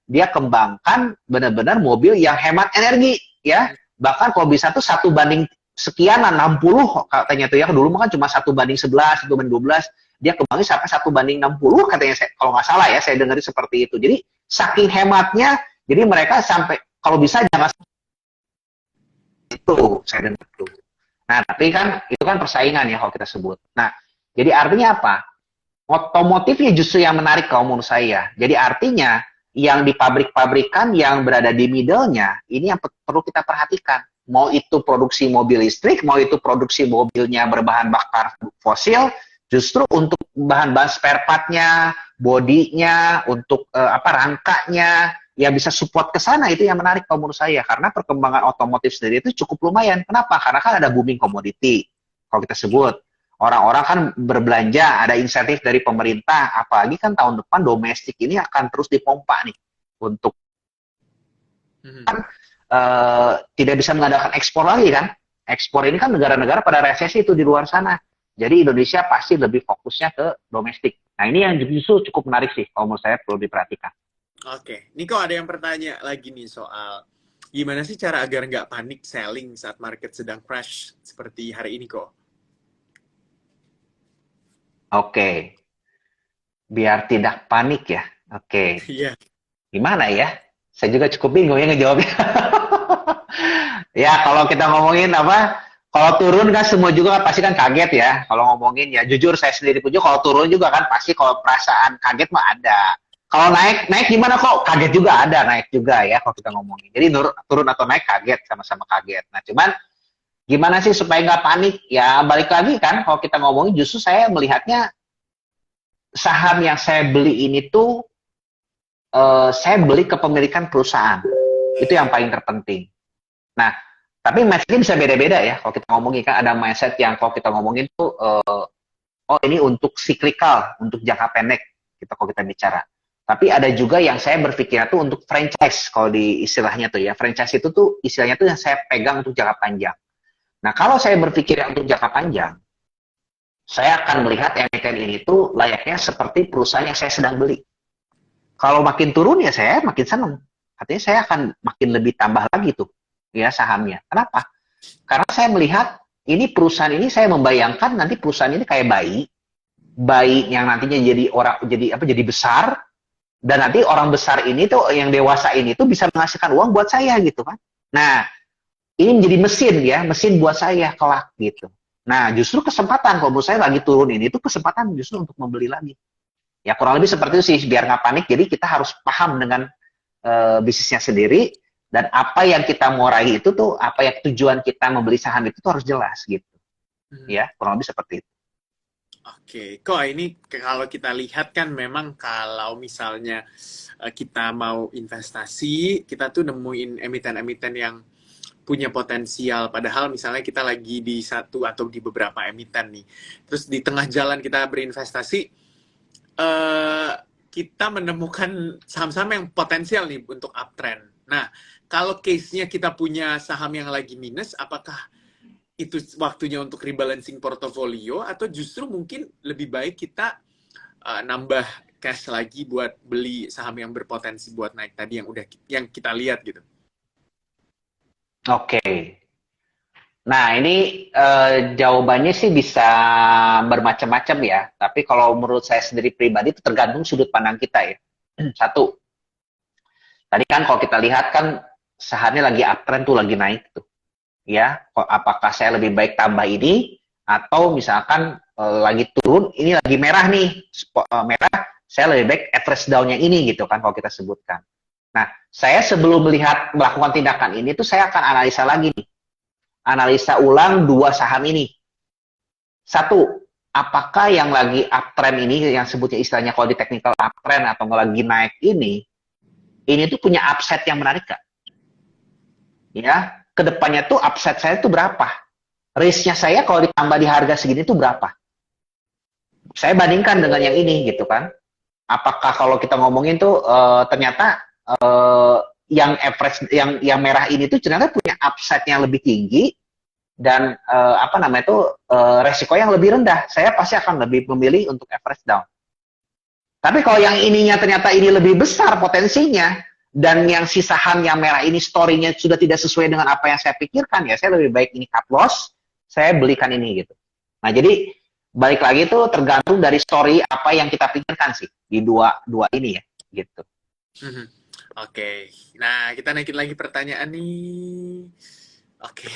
dia kembangkan benar-benar mobil yang hemat energi ya, bahkan kalau bisa tuh 1 banding sekian 60 katanya tuh ya, dulu kan cuma 1:11, 1:12, dia kembangin sampai 1:60 katanya, kalau nggak salah ya, saya dengar seperti itu. Jadi saking hematnya, jadi mereka sampai kalau bisa jangan itu, saya dengar tuh. Nah, tapi kan itu kan persaingan ya kalau kita sebut. Nah, jadi artinya apa? Otomotifnya justru yang menarik kalau menurut saya. Jadi artinya yang di pabrik-pabrikan yang berada di middle-nya, ini yang perlu kita perhatikan. Mau itu produksi mobil listrik, mau itu produksi mobilnya berbahan bakar fosil, justru untuk bahan-bahan spare part-nya, bodinya, untuk rangkanya, yang bisa support ke sana, itu yang menarik kalau menurut saya. Karena perkembangan otomotif sendiri itu cukup lumayan. Kenapa? Karena kan ada booming komoditi. Kalau kita sebut, orang-orang kan berbelanja, ada insentif dari pemerintah, apalagi kan tahun depan domestik ini akan terus dipompa nih untuk kan tidak bisa mengadakan ekspor lagi kan. ekspor ini kan negara-negara pada resesi itu di luar sana. Jadi Indonesia pasti lebih fokusnya ke domestik. Nah ini yang justru cukup menarik sih, kalau menurut saya perlu diperhatikan. Oke, Niko ada yang bertanya lagi nih soal gimana sih cara agar nggak panik selling saat market sedang crash seperti hari ini kok? Oke, biar tidak panik ya. Oke, Iya. gimana ya? Saya juga cukup bingung ya ngejawabnya. Ya, kalau kita ngomongin apa, kalau turun kan semua juga pasti kan kaget ya. Kalau ngomongin ya, jujur saya sendiri pun juga kalau turun juga kan pasti kalau perasaan kaget mah ada. Kalau naik, naik gimana kok? Kaget juga ada, naik juga ya kalau kita ngomongin. Jadi turun atau naik kaget, sama-sama kaget. Nah, cuman gimana sih supaya nggak panik? Ya balik lagi kan, kalau kita ngomongin justru saya melihatnya saham yang saya beli ini tuh saya beli kepemilikan perusahaan. Itu yang paling terpenting. Nah, tapi mindsetnya bisa beda-beda ya. Kalau kita ngomongin kan ada mindset yang kalau kita ngomongin tuh, oh ini untuk cyclical, untuk jangka pendek. Kita kalau kita bicara. Tapi ada juga yang saya berpikir tuh untuk franchise kalau di istilahnya tuh ya. Franchise itu tuh istilahnya tuh yang saya pegang untuk jangka panjang. Nah, kalau saya berpikir untuk jangka panjang, saya akan melihat emiten ini tuh layaknya seperti perusahaan yang saya sedang beli. Kalau makin turun ya saya makin senang. Artinya saya akan makin lebih tambah lagi tuh ya sahamnya. Kenapa? Karena saya melihat ini perusahaan ini saya membayangkan nanti perusahaan ini kayak bayi, bayi yang nantinya jadi besar dan nanti orang besar ini tuh yang dewasa ini tuh bisa menghasilkan uang buat saya gitu kan. Nah, ini menjadi mesin ya, mesin buat saya kelak gitu. Nah, justru kesempatan kalau menurut saya lagi turun ini tuh kesempatan justru untuk membeli lagi. Ya kurang lebih seperti itu sih, biar nggak panik. Jadi kita harus paham dengan bisnisnya sendiri dan apa yang kita mau raih itu tuh, apa yang tujuan kita membeli saham itu tuh harus jelas gitu. Ya, kurang lebih seperti itu. Oke, kok ini kalau kita lihat kan memang kalau misalnya kita mau investasi, kita tuh nemuin emiten-emiten yang punya potensial. Padahal misalnya kita lagi di satu atau di beberapa emiten nih. Terus di tengah jalan kita berinvestasi, kita menemukan saham-saham yang potensial nih untuk uptrend. Nah, kalau case-nya kita punya saham yang lagi minus, apakah itu waktunya untuk rebalancing portofolio atau justru mungkin lebih baik kita nambah cash lagi buat beli saham yang berpotensi buat naik tadi yang kita lihat gitu. Oke. Nah, ini jawabannya sih bisa bermacam-macam ya. Tapi kalau menurut saya sendiri pribadi itu tergantung sudut pandang kita ya. Satu, tadi kan kalau kita lihat kan sahamnya lagi uptrend tuh, lagi naik tuh. Ya, apakah saya lebih baik tambah ini atau misalkan lagi turun, ini lagi merah nih, merah, saya lebih baik average down-nya ini gitu kan kalau kita sebutkan. Nah, saya sebelum melakukan tindakan ini tuh saya akan analisa lagi nih. Analisa ulang dua saham ini. Satu, apakah yang lagi uptrend ini, yang sebutnya istilahnya kalau di technical uptrend atau lagi naik ini tuh punya upside yang menarik gak? Ya, kedepannya tuh upside saya tuh berapa? Risk-nya saya kalau ditambah di harga segini tuh berapa? Saya bandingkan dengan yang ini gitu kan. Apakah kalau kita ngomongin tuh ternyata yang average yang merah ini tuh ternyata punya upside yang lebih tinggi dan resiko yang lebih rendah. Saya pasti akan lebih memilih untuk average down. Tapi kalau yang ininya ternyata ini lebih besar potensinya dan yang si saham yang merah ini story-nya sudah tidak sesuai dengan apa yang saya pikirkan, ya saya lebih baik ini cut loss, saya belikan ini gitu. Nah, jadi balik lagi itu tergantung dari story apa yang kita pikirkan sih di dua ini ya gitu. Oke. Nah, kita naikin lagi pertanyaan nih. Oke.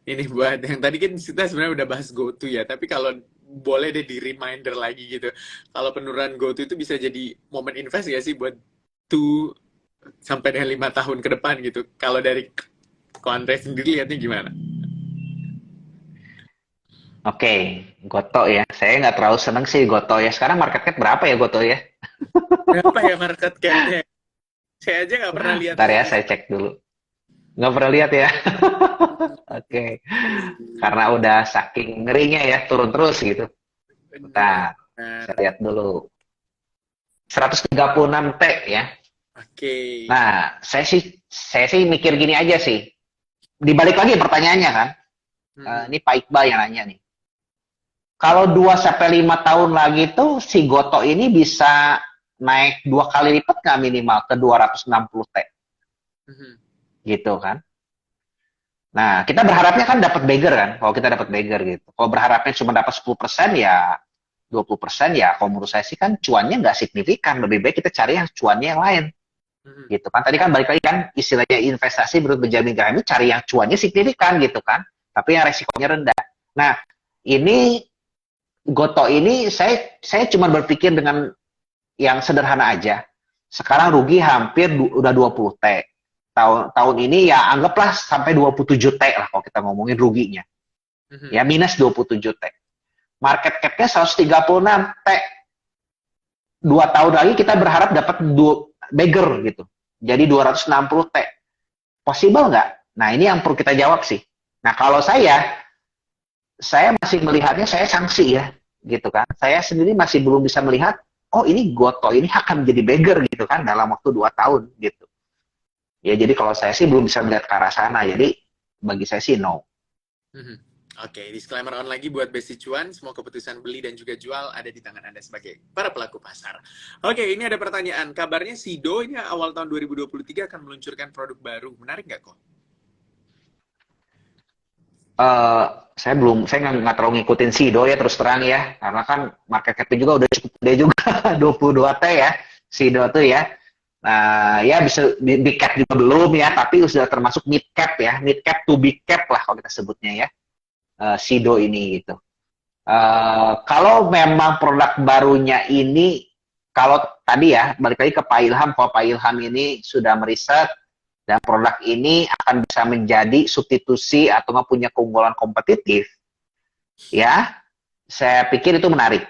Ini buat yang tadi kan kita sebenarnya udah bahas GoTo ya, tapi kalau boleh deh di reminder lagi gitu. Kalau penurunan GoTo itu bisa jadi momen invest gak sih buat 2 sampai dengan 5 tahun ke depan gitu. Kalau dari Ko Andre sendiri lihatnya gimana? Oke, Goto ya. Saya nggak terlalu seneng sih Goto ya. Sekarang market cap berapa ya Goto ya? Berapa ya market cap-nya? Saya aja nggak pernah lihat. Bentar ya, saya cek dulu. Nggak pernah lihat ya? Oke. Karena udah saking ngerinya ya, turun terus gitu. Bentar, saya lihat dulu. 136 T ya. Oke. Nah, saya sih mikir gini aja sih. dibalik lagi pertanyaannya kan, ini Pak Iqbal yang nanya nih. Kalau 2 sampai 5 tahun lagi tuh si Goto ini bisa naik 2 kali lipat nggak minimal ke 260 T gitu kan. Nah, kita berharapnya kan dapat bagger kan, kalau kita dapat bagger gitu. Kalau berharapnya cuma dapat 10% ya 20% ya, kalau menurut saya sih kan cuannya nggak signifikan. Lebih baik kita cari yang cuannya yang lain. Gitu kan. Tadi kan balik lagi kan istilahnya investasi menurut Benjamin Graham itu cari yang cuannya signifikan gitu kan. Tapi yang resikonya rendah. Nah, ini Goto ini saya cuma berpikir dengan yang sederhana aja. Sekarang rugi hampir udah 20 T. Tahun ini ya anggaplah sampai 27 T lah kalau kita ngomongin ruginya. Ya minus 27 T. Market cap-nya 136 T. 2 tahun lagi kita berharap dapat bagger gitu. Jadi 260 T. Possible nggak? Nah, ini yang perlu kita jawab sih. Nah, kalau saya masih melihatnya saya sanksi ya, gitu kan. Saya sendiri masih belum bisa melihat, oh ini Goto ini akan menjadi bagger gitu kan dalam waktu 2 tahun gitu. Ya, jadi kalau saya sih belum bisa melihat ke arah sana. Jadi bagi saya sih no. Oke, disclaimer on lagi buat Besti Cuan, semua keputusan beli dan juga jual ada di tangan Anda sebagai para pelaku pasar. Oke, ini ada pertanyaan. Kabarnya Sido ini awal tahun 2023 akan meluncurkan produk baru. Menarik nggak kok? Saya nggak terlalu ngikutin Sido ya terus terang ya, karena kan market cap juga udah cukup gede juga, 22 T ya, Sido tuh ya. Nah, ya bisa big cap juga belum ya, tapi sudah termasuk mid cap ya, mid cap to big cap lah kalau kita sebutnya ya. Sido ini gitu. Kalau memang produk barunya ini, kalau tadi ya balik lagi ke Pak Ilham, kalau Pak Ilham ini sudah meriset dan produk ini akan bisa menjadi substitusi atau nggak punya keunggulan kompetitif, ya saya pikir itu menarik.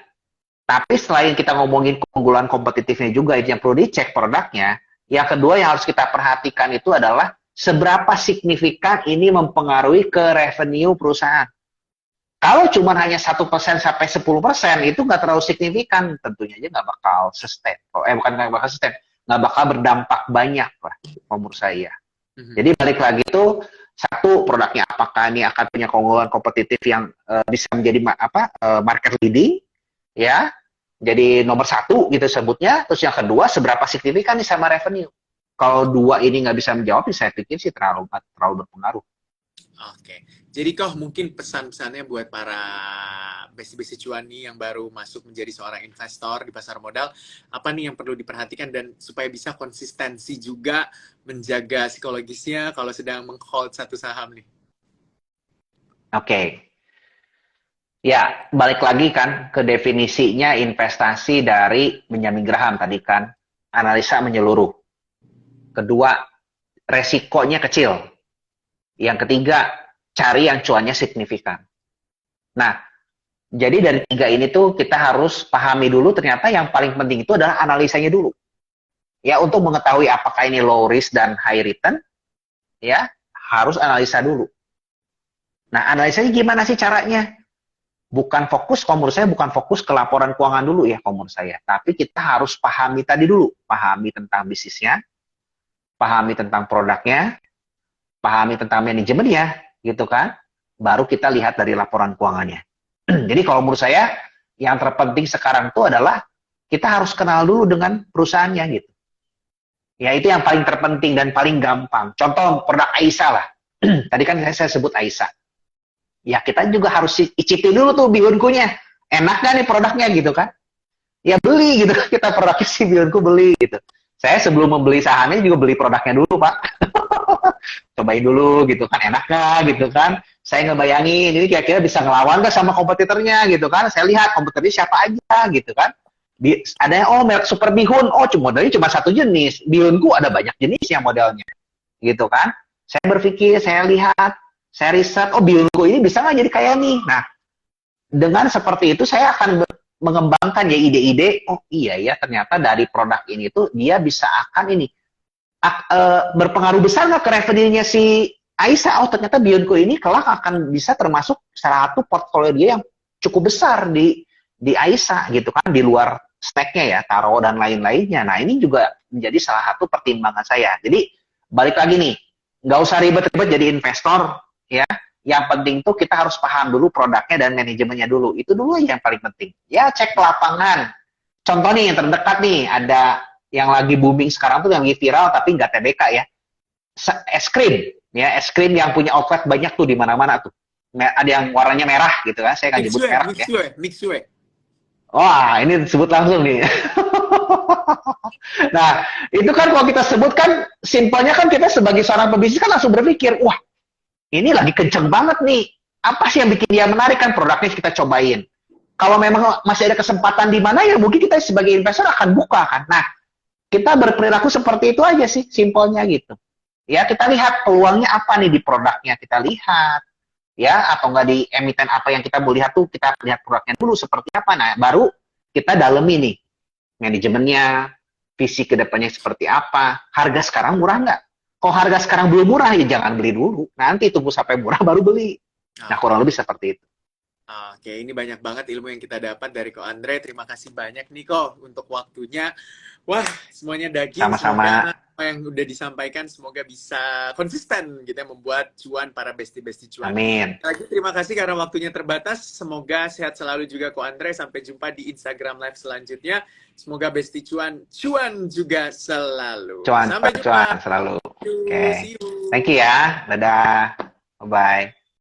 Tapi selain kita ngomongin keunggulan kompetitifnya juga, itu yang perlu dicek produknya. Yang kedua yang harus kita perhatikan itu adalah seberapa signifikan ini mempengaruhi ke revenue perusahaan. Kalau cuma hanya 1% sampai 10% itu nggak terlalu signifikan, tentunya aja nggak bakal sustain. Bukan nggak bakal sustain, nggak bakal berdampak banyak lah, menurut saya. Jadi balik lagi itu satu produknya apakah ini akan punya keunggulan kompetitif yang bisa menjadi market leading, ya, jadi nomor 1 gitu sebutnya. Terus yang kedua seberapa signifikan nih sama revenue. Kalau 2 ini nggak bisa menjawab, saya pikir sih terlalu berpengaruh. Oke, jadi kok mungkin pesan-pesannya buat para besti-besti cuan nih yang baru masuk menjadi seorang investor di pasar modal, apa nih yang perlu diperhatikan dan supaya bisa konsistensi juga menjaga psikologisnya kalau sedang meng-hold satu saham nih? Oke. Ya, balik lagi kan ke definisinya investasi dari Benjamin Graham tadi kan, analisa menyeluruh. Kedua, resikonya kecil. Yang ketiga, cari yang cuannya signifikan. Nah, jadi dari 3 ini tuh kita harus pahami dulu ternyata yang paling penting itu adalah analisanya dulu. Ya, untuk mengetahui apakah ini low risk dan high return, ya, harus analisa dulu. Nah, analisanya gimana sih caranya? Bukan fokus, kalau menurut saya bukan fokus ke laporan keuangan dulu ya, kalau menurut saya. Tapi kita harus pahami tadi dulu. Pahami tentang bisnisnya, pahami tentang produknya, pahami tentang manajemennya, gitu kan? Baru kita lihat dari laporan keuangannya. Jadi kalau menurut saya, yang terpenting sekarang itu adalah kita harus kenal dulu dengan perusahaannya, gitu. Ya, itu yang paling terpenting dan paling gampang. Contoh produk Aisyah lah. Tadi kan saya sebut Aisyah. Ya, kita juga harus icipin dulu tuh bihunkunya. Enak gak nih produknya, gitu kan? Ya, beli, gitu. Kita produknya si bihunku beli, gitu. Saya sebelum membeli sahamnya juga beli produknya dulu, Pak. Cobain dulu gitu kan, enak gak gitu kan, saya ngebayangin ini kira-kira bisa ngelawan gak sama kompetitornya gitu kan, saya lihat kompetitornya siapa aja gitu kan. Ada yang merek super bihun, modelnya cuma 1 jenis, bihunku ada banyak jenis yang modelnya gitu kan. Saya berpikir, saya lihat, saya riset, bihunku ini bisa gak jadi kayak nih. Nah, dengan seperti itu saya akan mengembangkan ya ide-ide, iya ya ternyata dari produk ini tuh dia bisa akan ini berpengaruh besar nggak ke revenue-nya si Aisyah? Ternyata Beyondco ini kelak akan bisa termasuk salah satu portfolio dia yang cukup besar di Aisyah gitu kan, di luar stack-nya ya, Taro dan lain-lainnya. Nah, ini juga menjadi salah satu pertimbangan saya. Jadi, balik lagi nih, nggak usah ribet-ribet jadi investor, ya. Yang penting tuh kita harus paham dulu produknya dan manajemennya dulu. Itu dulu yang paling penting. Ya, cek ke lapangan. Contoh nih, yang terdekat nih, ada yang lagi booming sekarang tuh, yang lagi viral tapi nggak TBK ya. Es krim, ya, es krim yang punya outlet banyak tuh di mana-mana tuh. Ada yang warnanya merah gitu kan, saya nggak nyebut merek ya. Mixue. Wah, ini disebut langsung nih. Nah, itu kan kalau kita sebut kan, simpelnya kan kita sebagai seorang pebisnis kan langsung berpikir, wah, ini lagi kenceng banget nih. Apa sih yang bikin dia menarik, kan produknya kita cobain. Kalau memang masih ada kesempatan di mana, ya mungkin kita sebagai investor akan buka kan. Nah, kita berperilaku seperti itu aja sih, simpelnya gitu. Ya, kita lihat peluangnya apa nih di produknya, kita lihat. Ya, atau enggak di emiten apa yang kita mau lihat tuh, kita lihat produknya dulu seperti apa. Nah, baru kita dalemi nih manajemennya, visi kedepannya seperti apa, harga sekarang murah nggak? Kalau harga sekarang belum murah, ya jangan beli dulu. Nanti tunggu sampai murah baru beli. Nah, kurang lebih seperti itu. Oke, ini banyak banget ilmu yang kita dapat dari Ko Andre. Terima kasih banyak nih Ko untuk waktunya. Wah, semuanya daging. Sama-sama. Semoga apa yang udah disampaikan semoga bisa konsisten gitu ya, membuat cuan para besti-besti cuan. Amin. Lagi terima kasih karena waktunya terbatas. Semoga sehat selalu juga Ko Andre. Sampai jumpa di Instagram Live selanjutnya. Semoga besti cuan juga selalu. Cuan Sampai jumpa. selalu. Oke. See you. Thank you ya. Dadah. Bye-bye.